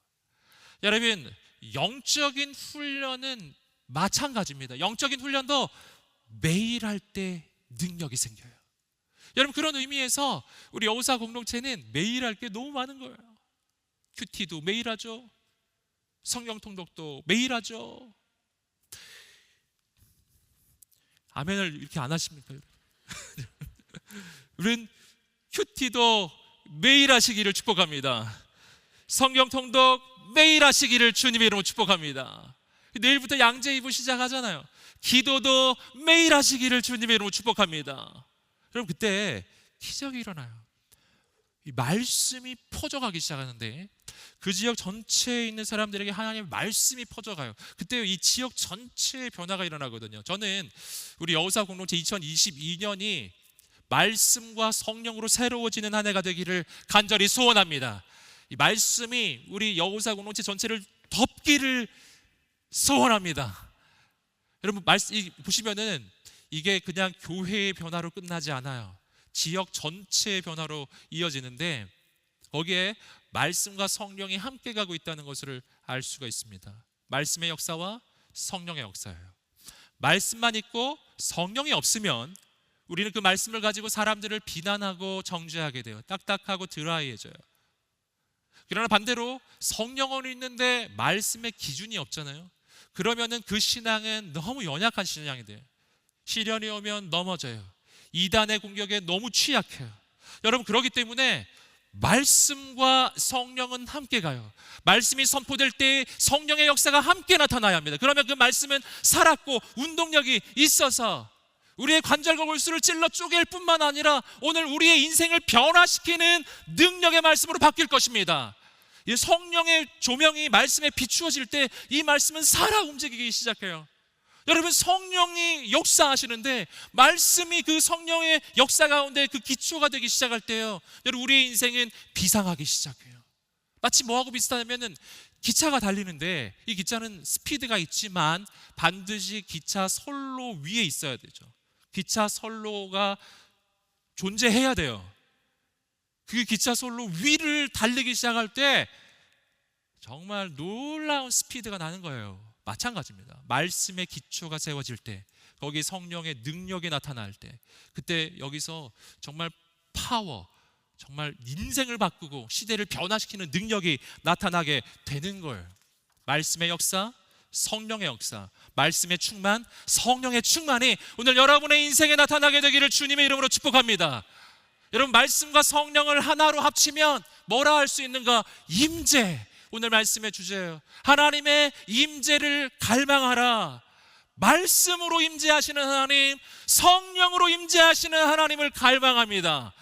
A: 여러분 영적인 훈련은 마찬가지입니다. 영적인 훈련도 매일 할 때 능력이 생겨요. 여러분 그런 의미에서 우리 여우사 공동체는 매일 할 게 너무 많은 거예요. 큐티도 매일 하죠. 성경 통독도 매일 하죠. 아멘을 이렇게 안 하십니까? 우린 큐티도 매일 하시기를 축복합니다. 성경 통독 매일 하시기를 주님의 이름으로 축복합니다. 내일부터 양재 2부 시작하잖아요. 기도도 매일 하시기를 주님의 이름으로 축복합니다. 여러분 그때 기적이 일어나요. 이 말씀이 퍼져가기 시작하는데 그 지역 전체에 있는 사람들에게 하나님의 말씀이 퍼져가요. 그때 이 지역 전체의 변화가 일어나거든요. 저는 우리 여우사 공동체 2022년이 말씀과 성령으로 새로워지는 한 해가 되기를 간절히 소원합니다. 이 말씀이 우리 여우사 공동체 전체를 덮기를 소원합니다. 여러분 보시면은 이게 그냥 교회의 변화로 끝나지 않아요. 지역 전체의 변화로 이어지는데 거기에 말씀과 성령이 함께 가고 있다는 것을 알 수가 있습니다. 말씀의 역사와 성령의 역사예요. 말씀만 있고 성령이 없으면 우리는 그 말씀을 가지고 사람들을 비난하고 정죄하게 돼요. 딱딱하고 드라이해져요. 그러나 반대로 성령은 있는데 말씀의 기준이 없잖아요. 그러면은 그 신앙은 너무 연약한 신앙이 돼요. 시련이 오면 넘어져요. 이단의 공격에 너무 취약해요. 여러분 그렇기 때문에 말씀과 성령은 함께 가요. 말씀이 선포될 때 성령의 역사가 함께 나타나야 합니다. 그러면 그 말씀은 살았고 운동력이 있어서 우리의 관절과 골수를 찔러 쪼갤 뿐만 아니라 오늘 우리의 인생을 변화시키는 능력의 말씀으로 바뀔 것입니다. 이 성령의 조명이 말씀에 비추어질 때 이 말씀은 살아 움직이기 시작해요. 여러분 성령이 역사하시는데 말씀이 그 성령의 역사 가운데 그 기초가 되기 시작할 때요, 여러분 우리의 인생은 비상하기 시작해요. 마치 뭐하고 비슷하냐면은 기차가 달리는데 이 기차는 스피드가 있지만 반드시 기차 선로 위에 있어야 되죠. 기차 선로가 존재해야 돼요. 그 기차 선로 위를 달리기 시작할 때 정말 놀라운 스피드가 나는 거예요. 마찬가지입니다. 말씀의 기초가 세워질 때, 거기 성령의 능력이 나타날 때, 그때 여기서 정말 파워, 정말 인생을 바꾸고 시대를 변화시키는 능력이 나타나게 되는 거예요. 말씀의 역사, 성령의 역사, 말씀의 충만, 성령의 충만이 오늘 여러분의 인생에 나타나게 되기를 주님의 이름으로 축복합니다. 여러분 말씀과 성령을 하나로 합치면 뭐라 할 수 있는가? 임재. 오늘 말씀의 주제예요. 하나님의 임재를 갈망하라. 말씀으로 임재하시는 하나님, 성령으로 임재하시는 하나님을 갈망합니다.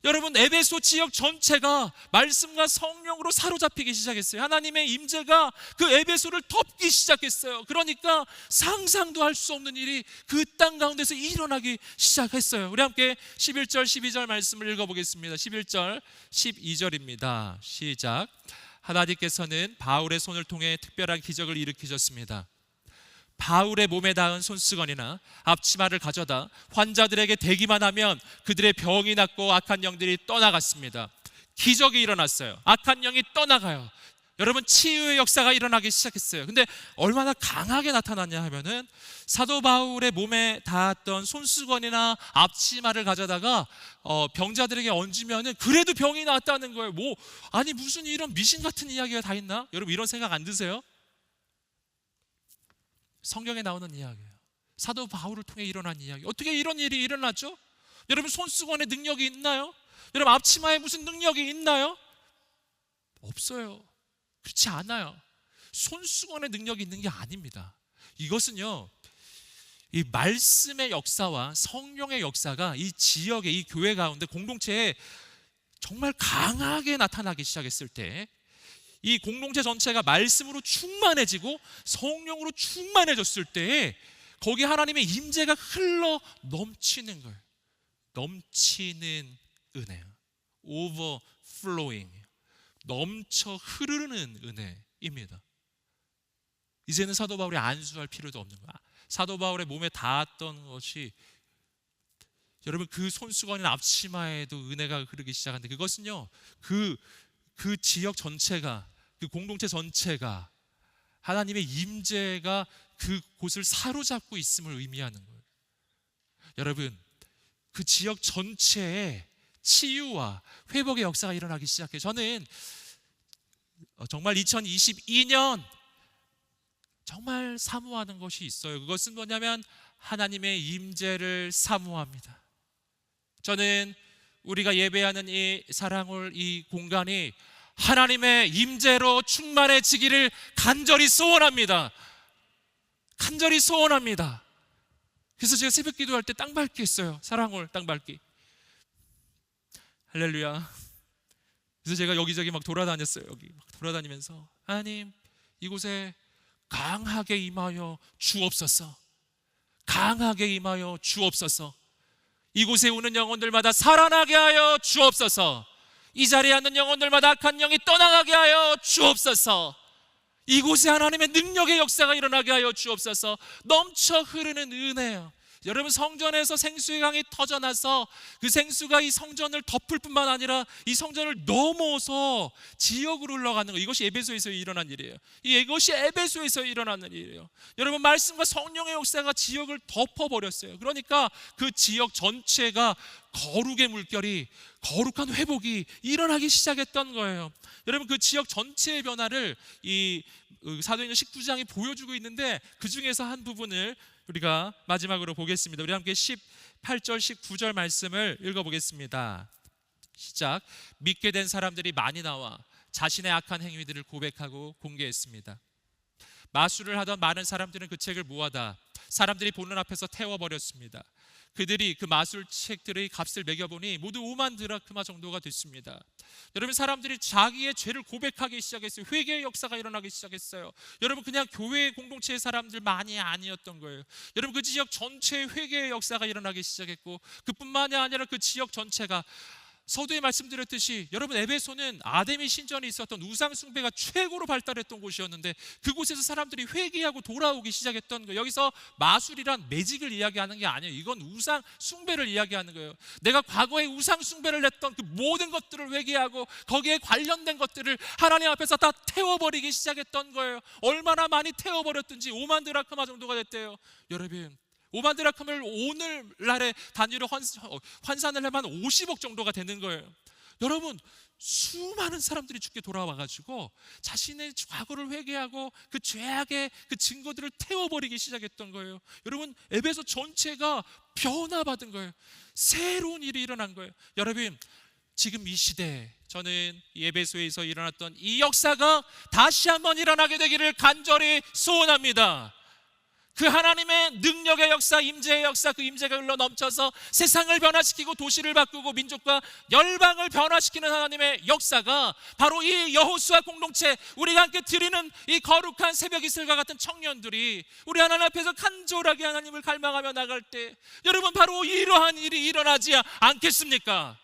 A: 여러분 에베소 지역 전체가 말씀과 성령으로 사로잡히기 시작했어요. 하나님의 임재가 그 에베소를 덮기 시작했어요. 그러니까 상상도 할 수 없는 일이 그 땅 가운데서 일어나기 시작했어요. 우리 함께 11절 12절 말씀을 읽어보겠습니다. 11절 12절입니다 시작. 하나님께서는 바울의 손을 통해 특별한 기적을 일으키셨습니다. 바울의 몸에 닿은 손수건이나 앞치마를 가져다 환자들에게 대기만 하면 그들의 병이 낫고 악한 영들이 떠나갔습니다. 기적이 일어났어요. 악한 영이 떠나가요. 여러분 치유의 역사가 일어나기 시작했어요. 근데 얼마나 강하게 나타났냐 하면은 사도 바울의 몸에 닿았던 손수건이나 앞치마를 가져다가 병자들에게 얹으면은 그래도 병이 나았다는 거예요. 아니 무슨 이런 미신 같은 이야기가 다 있나? 여러분 이런 생각 안 드세요? 성경에 나오는 이야기예요. 사도 바울을 통해 일어난 이야기. 어떻게 이런 일이 일어났죠? 여러분 손수건에 능력이 있나요? 여러분 앞치마에 무슨 능력이 있나요? 없어요. 그렇지 않아요. 손수건에 능력이 있는 게 아닙니다. 이것은요, 이 말씀의 역사와 성령의 역사가 이 지역의 이 교회 가운데 공동체에 정말 강하게 나타나기 시작했을 때 이 공동체 전체가 말씀으로 충만해지고 성령으로 충만해졌을 때 거기 하나님의 임재가 흘러 넘치는 거예요. 넘치는 은혜요. overflowing, 넘쳐 흐르는 은혜입니다. 이제는 사도 바울이 안수할 필요도 없는 거야. 사도 바울의 몸에 닿았던 것이 여러분 그 손수건인 앞치마에도 은혜가 흐르기 시작하는데 그것은요 그 지역 전체가, 그 공동체 전체가 하나님의 임재가 그 곳을 사로잡고 있음을 의미하는 거예요. 여러분 그 지역 전체에 치유와 회복의 역사가 일어나기 시작해요. 저는 정말 2022년 정말 사모하는 것이 있어요. 그것은 뭐냐면 하나님의 임재를 사모합니다. 저는 우리가 예배하는 이 사랑홀 이 공간이 하나님의 임재로 충만해지기를 간절히 소원합니다. 간절히 소원합니다. 그래서 제가 새벽 기도할 때 땅 밟기 했어요. 사랑홀 땅 밟기. 할렐루야. 그래서 제가 여기저기 막 돌아다녔어요. 여기 막 돌아다니면서 하나님 이곳에 강하게 임하여 주옵소서. 강하게 임하여 주옵소서. 이곳에 오는 영혼들마다 살아나게 하여 주옵소서. 이 자리에 앉는 영혼들마다 악한 영이 떠나가게 하여 주옵소서. 이곳에 하나님의 능력의 역사가 일어나게 하여 주옵소서. 넘쳐 흐르는 은혜요. 여러분 성전에서 생수의 강이 터져나서 그 생수가 이 성전을 덮을 뿐만 아니라 이 성전을 넘어서 지역으로 흘러가는 거, 이것이 에베소에서 일어난 일이에요. 이것이 에베소에서 일어나는 일이에요. 여러분 말씀과 성령의 역사가 지역을 덮어버렸어요. 그러니까 그 지역 전체가 거룩의 물결이, 거룩한 회복이 일어나기 시작했던 거예요. 여러분 그 지역 전체의 변화를 이 사도행전 19장이 보여주고 있는데 그 중에서 한 부분을 우리가 마지막으로 보겠습니다. 우리 함께 18절 19절 말씀을 읽어보겠습니다. 시작. 믿게 된 사람들이 많이 나와 자신의 악한 행위들을 고백하고 공개했습니다. 마술을 하던 많은 사람들은 그 책을 모아다 사람들이 보는 앞에서 태워버렸습니다. 그들이 그 마술책들의 값을 매겨보니 모두 5만 드라크마 정도가 됐습니다. 여러분 사람들이 자기의 죄를 고백하기 시작했어요. 회개의 역사가 일어나기 시작했어요. 여러분 그냥 교회 공동체의 사람들만이 아니었던 거예요. 여러분 그 지역 전체의 회개의 역사가 일어나기 시작했고 그뿐만이 아니라 그 지역 전체가 서두에 말씀드렸듯이 여러분 에베소는 아데미 신전에 있었던 우상 숭배가 최고로 발달했던 곳이었는데 그곳에서 사람들이 회개하고 돌아오기 시작했던 거예요. 여기서 마술이란 매직을 이야기하는 게 아니에요. 이건 우상 숭배를 이야기하는 거예요. 내가 과거에 우상 숭배를 했던 그 모든 것들을 회개하고 거기에 관련된 것들을 하나님 앞에서 다 태워버리기 시작했던 거예요. 얼마나 많이 태워버렸든지 5만 드라크마 정도가 됐대요. 여러분 5만 드라크마를 오늘날의 단위로 환산을 하면 50억 정도가 되는 거예요. 여러분 수많은 사람들이 죽게 돌아와가지고 자신의 과거를 회개하고 그 죄악의 그 증거들을 태워버리기 시작했던 거예요. 여러분 에베소 전체가 변화받은 거예요. 새로운 일이 일어난 거예요. 여러분 지금 이 시대에 저는 에베소에서 일어났던 이 역사가 다시 한번 일어나게 되기를 간절히 소원합니다. 그 하나님의 능력의 역사, 임재의 역사, 그 임재가 흘러 넘쳐서 세상을 변화시키고 도시를 바꾸고 민족과 열방을 변화시키는 하나님의 역사가 바로 이 여호수아 공동체, 우리가 함께 드리는 이 거룩한 새벽 이슬과 같은 청년들이 우리 하나님 앞에서 간절하게 하나님을 갈망하며 나갈 때 여러분 바로 이러한 일이 일어나지 않겠습니까?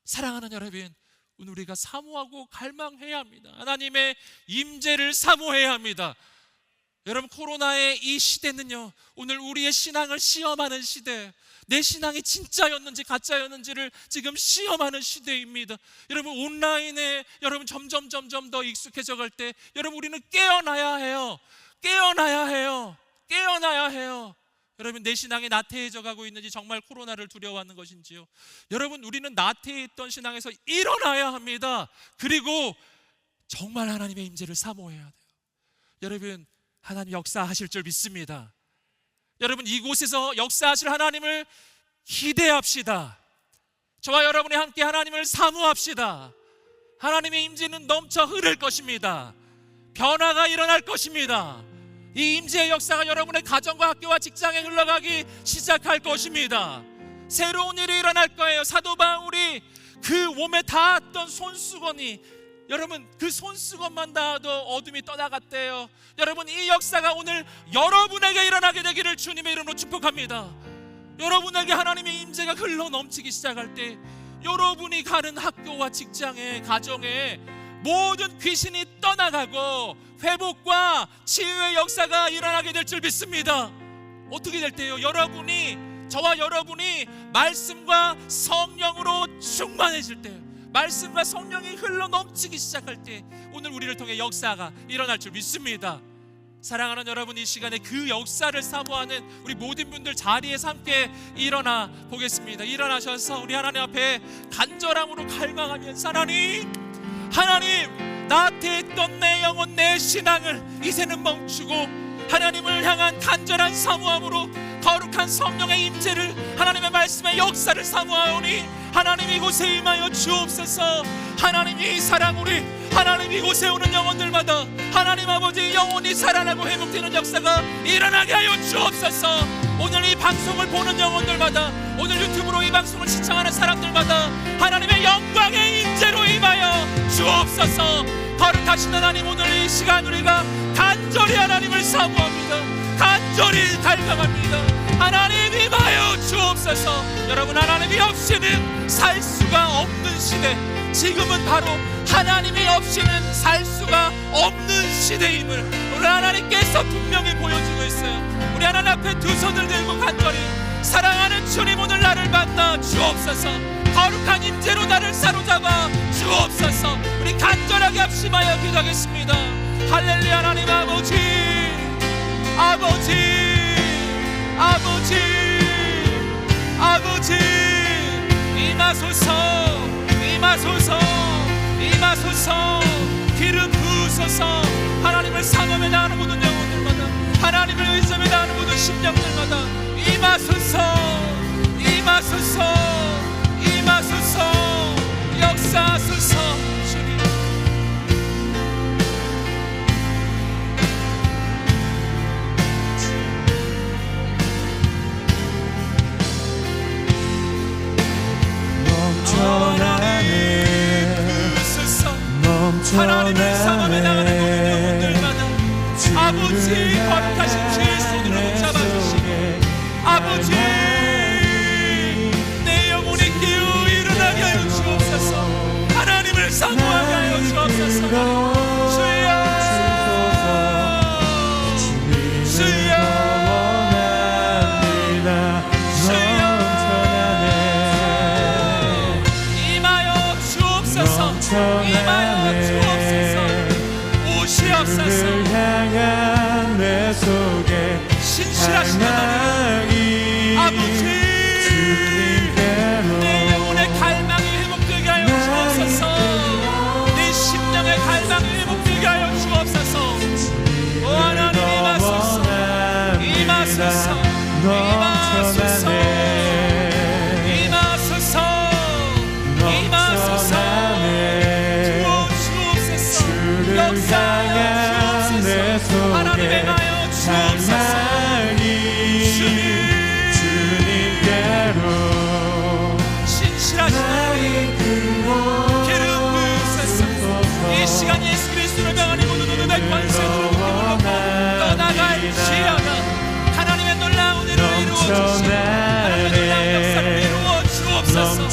A: 사랑하는 여러분, 오늘 우리가 사모하고 갈망해야 합니다. 하나님의 임재를 사모해야 합니다. 여러분 코로나의 이 시대는요 오늘 우리의 신앙을 시험하는 시대, 내 신앙이 진짜였는지 가짜였는지를 지금 시험하는 시대입니다. 여러분 온라인에 여러분 점점 더 익숙해져 갈 때 여러분 우리는 깨어나야 해요. 깨어나야 해요. 깨어나야 해요. 여러분 내 신앙이 나태해져 가고 있는지, 정말 코로나를 두려워하는 것인지요. 여러분 우리는 나태해 있던 신앙에서 일어나야 합니다. 그리고 정말 하나님의 임재를 사모해야 돼요. 여러분 하나님 역사하실 줄 믿습니다. 여러분 이곳에서 역사하실 하나님을 기대합시다. 저와 여러분이 함께 하나님을 사모합시다. 하나님의 임재는 넘쳐 흐를 것입니다. 변화가 일어날 것입니다. 이 임재의 역사가 여러분의 가정과 학교와 직장에 흘러가기 시작할 것입니다. 새로운 일이 일어날 거예요. 사도 바울이 그 몸에 닿았던 손수건이, 여러분 그 손수건만 닿아도 어둠이 떠나갔대요. 여러분 이 역사가 오늘 여러분에게 일어나게 되기를 주님의 이름으로 축복합니다. 여러분에게 하나님의 임재가 흘러 넘치기 시작할 때, 여러분이 가는 학교와 직장에, 가정에 모든 귀신이 떠나가고 회복과 치유의 역사가 일어나게 될 줄 믿습니다. 어떻게 될 때요? 저와 여러분이 말씀과 성령으로 충만해질 때, 말씀과 성령이 흘러 넘치기 시작할 때 오늘 우리를 통해 역사가 일어날 줄 믿습니다. 사랑하는 여러분, 이 시간에 그 역사를 사모하는 우리 모든 분들 자리에서 함께 일어나 보겠습니다. 일어나셔서 우리 하나님 앞에 간절함으로 갈망하면서, 하나님 나한테 있던 내 영혼, 내 신앙을 이제는 멈추고 하나님을 향한 간절한 사모함으로 거룩한 성령의 임재를, 하나님의 말씀의 역사를 사모하오니 하나님 이곳에 임하여 주옵소서. 하나님 이 사랑, 우리 하나님 이곳에 오는 영혼들마다 하나님 아버지 영혼이 살아나고 회복되는 역사가 일어나게 하여 주옵소서. 오늘 이 방송을 보는 영혼들마다, 오늘 유튜브로 이 방송을 시청하는 사람들마다 하나님의 영광의 임재로 임하여 주옵소서. 거룩하신 하나님, 오늘 이 시간 우리가 간절히 하나님을 사모합니다. 간절히 갈망합니다. 하나님 임하여 주옵소서. 여러분, 하나님이 없이는 살 수가 없는 시대, 지금은 바로 하나님이 없이는 살 수가 없는 시대임을 우리 하나님께서 분명히 보여주고 있어요. 우리 하나님 앞에 두 손을 들고 간절히, 사랑하는 주님 오늘 나를 만나 주옵소서. 거룩한 임재로 나를 사로잡아 주옵소서. 우리 간절하게 합심하여 기도하겠습니다. 할렐루야. 하나님 아버지, 아버지 임하소서. 기름 부으소서. 하나님을 사모하며 나가는 모든 영혼들마다, 하나님을 의지하며 나가는 모든 심령들마다 임하소서. 역사하소서. 주님, 하나님을 사모하며 나가는 모든 영혼들마다 아버지 거룩하신 주의 손으로 잡아주시고, 아버지 내 영혼이 깨어 일어나게 하여 주옵소서. 하나님을 사모하게 하여 주옵소서.
B: 주를 향한 내 속에
A: 신실하신 하나님 아버지, 내 영혼의 갈망이 회복되게 하여 주옵소서. 내 심령의 갈망이 회복되게 하여 주옵소서. 오 하나님 임하소서. 하나님의 가여 주옵소서.
B: 주님께로
A: 신실하신 하나님 기름 부으소서. 이 시간 예수 그리스도를 명하니 모든 눈의 권세로 떠나갈지어다. 하나님의 놀라운 일을 이루어 주시고 하나님의 놀라운 역사를 이루어 주옵소서.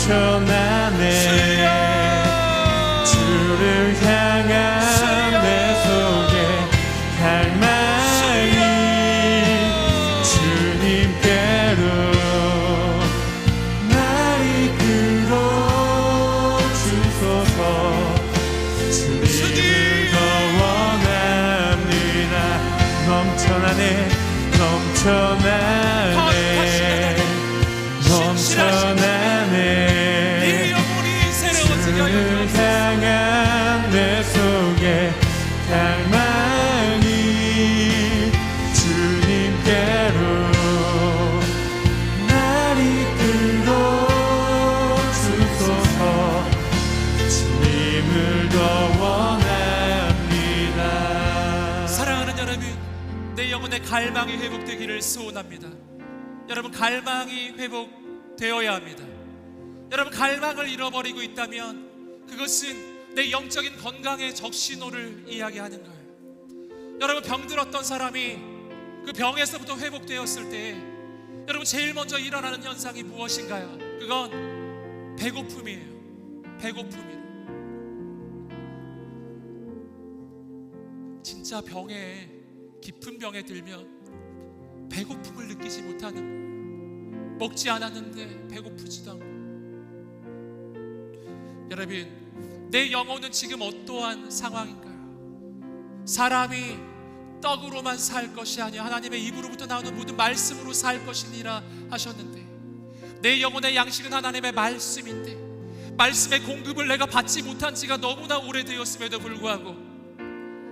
B: 주를 향한 내 속에 갈망이 주님께로 날 이끌어 주소서. 주님을 더 원합니다. 넘쳐나네
A: 네 영혼이 새로워지게 하여
B: 주를 향한 내 속에 갈망이 주님께로 날 이끌어 주소서. 주님을 더 원합니다.
A: 사랑하는 여러분, 내 영혼의 갈망이 회복되기를 소원합니다. 여러분, 갈망이 회복되어야 합니다. 여러분, 갈망을 잃어버리고 있다면 그것은 내 영적인 건강의 적신호를 이야기하는 거예요. 여러분, 병들었던 사람이 그 병에서부터 회복되었을 때 여러분, 제일 먼저 일어나는 현상이 무엇인가요? 그건 배고픔이에요. 배고픔이에요. 진짜 병에, 깊은 병에 들면 배고픔을 느끼지 못하는, 먹지 않았는데 배고프지도 않고. 여러분, 내 영혼은 지금 어떠한 상황인가요? 사람이 떡으로만 살 것이 아니라 하나님의 입으로부터 나오는 모든 말씀으로 살 것이니라 하셨는데, 내 영혼의 양식은 하나님의 말씀인데 말씀의 공급을 내가 받지 못한 지가 너무나 오래되었음에도 불구하고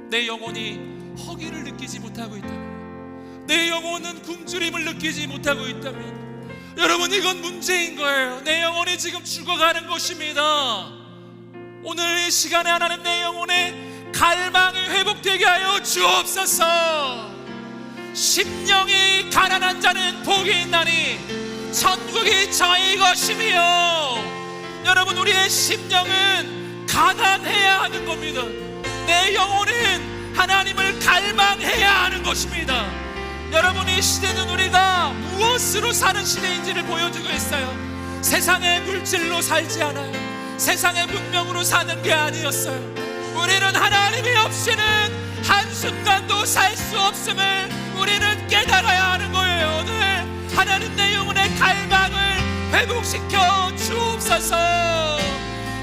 A: 내 영혼이 허기를 느끼지 못하고 있다면, 내 영혼은 굶주림을 느끼지 못하고 있다면, 여러분, 이건 문제인 거예요. 내 영혼이 지금 죽어가는 것입니다. 오늘 이 시간에 하나님 내 영혼의 갈망이 회복되게 하여 주옵소서. 심령이 가난한 자는 복이 있나니 천국이 저희 것이며. 여러분, 우리의 심령은 가난해야 하는 겁니다. 내 영혼은 하나님을 갈망해야 하는 것입니다. 여러분, 이 시대는 우리가 무엇으로 사는 시대인지를 보여주고 있어요. 세상의 물질로 살지 않아요. 세상의 문명으로 사는 게 아니었어요. 우리는 하나님이 없이는 한순간도 살 수 없음을 우리는 깨달아야 하는 거예요. 오늘 하나님 내 영혼의 갈망을 회복시켜 주옵소서.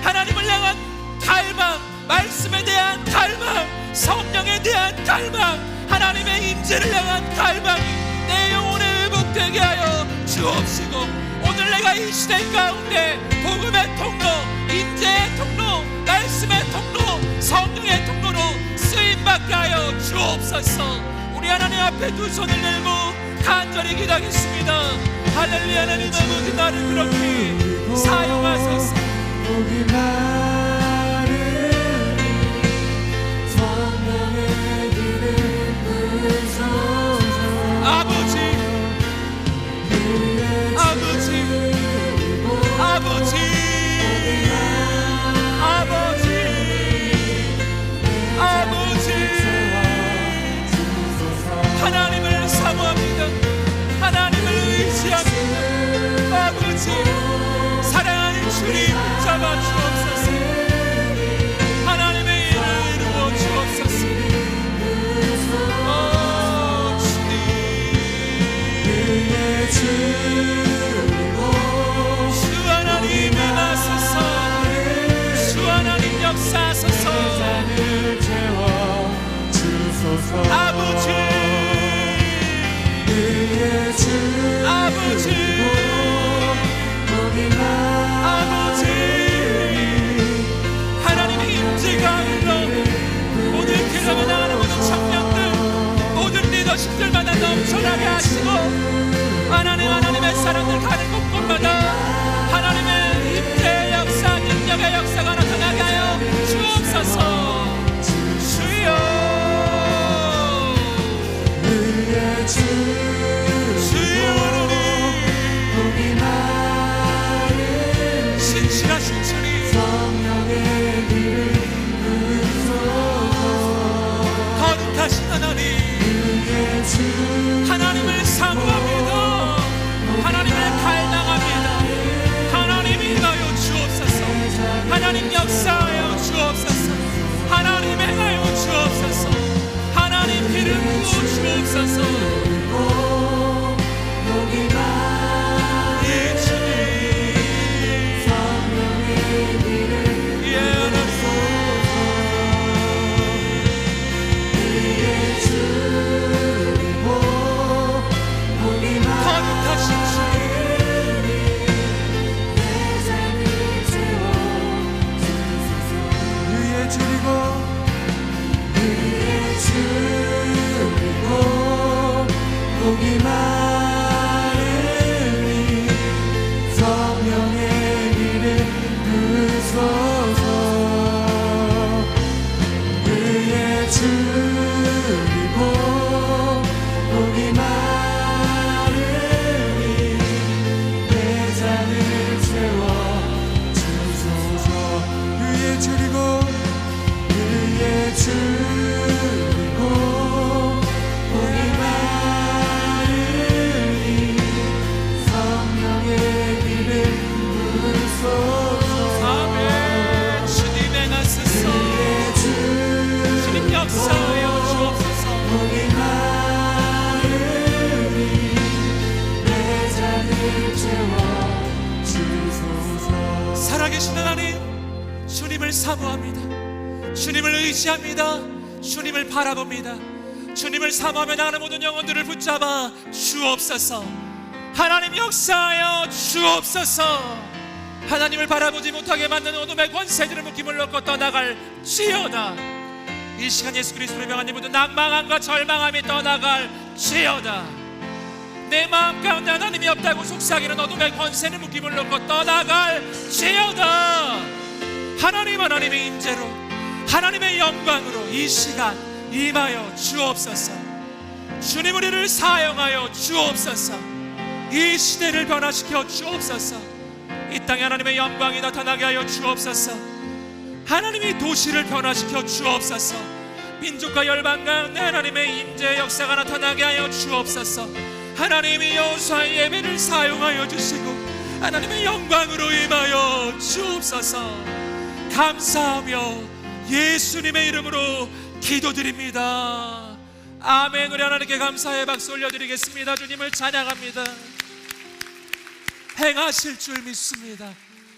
A: 하나님을 향한 갈망, 말씀에 대한 갈망, 성령에 대한 갈망, 하나님의 임재를 향한 갈망이 내 영혼에 회복되게 하여 주옵시고, 오늘 내가 이 시대 가운데 복음의 통로, 임재의 통로, 말씀의 통로, 성령의 통로로 쓰임받게 하여 주옵소서. 우리 하나님 앞에 두 손을 들고 간절히 기도하겠습니다. 할렐루야. 하나님, 아버지, 나를 그렇게 사용하소서. 아버지, 아버지, 아버지, 아버지, 아버지, 하나님을 사모합니다. 하나님을 의지합니다. 아버지, 사랑하는 주님, 잡아 주옵소서. 하나님의 일을 이루어 주옵소서. 주 하나님 임하소서. 주 하나님 역사하소서. 아버지, 아버지, 아버지, 하나님의 임재가 흘러 오늘 교회에 나가는 모든 청년들, 모든 리더십들마다 넘쳐나게 하시고, 하나님의 사람들 가는 곳곳마다 하나님의 임재의 역사, 능력의 역사가 나타나게 하여 주옵소서. 주여, 주여 하나님, 신실하신 주님, 거룩하신 하나님, 하나님을 사모합니다. 하나님을 갈망합니다. 하나님 임하여 주옵소서. 하나님 역사하여 주옵소서. 하나님 행하여 주옵소서. 하나님 비를 부어 주옵소서. 예, 주님, 예, 하나님, 거룩하신
B: 복이 많으니 성령의 길을 부소서. 그의 주리고 복이 많으니 내 잔을 채워
A: 사모합니다. 주님을 의지합니다. 주님을 바라봅니다. 주님을 사모하며 나가는 모든 영혼들을 붙잡아 주옵소서. 하나님 역사하여 주옵소서. 하나님을 바라보지 못하게 만드는 어둠의 권세들을 묶임을 놓고 떠나갈지어다. 이 시간 예수 그리스도의 명한 모든 낭망함과 절망함이 떠나갈지어다. 내 마음 가운데 하나님이 없다고 속삭이는 어둠의 권세는 묶임을 놓고 떠나갈지어다. 하나님의 임재로, 하나님의 영광으로 이 시간 임하여 주옵소서. 주님 우리를 사용하여 주옵소서. 이 시대를 변화시켜 주옵소서. 이 땅에 하나님의 영광이 나타나게 하여 주옵소서. 하나님이 도시를 변화시켜 주옵소서. 민족과 열방 가운데 하나님의 임재의 역사가 나타나게 하여 주옵소서. 하나님이 여호수아의 예배를 사용하여 주시고 하나님의 영광으로 임하여 주옵소서. 감사하며 예수님의 이름으로 기도드립니다. 아멘. 우리 하나님께 감사의 박수 올려드리겠습니다. 주님을 찬양합니다. 행하실 줄 믿습니다.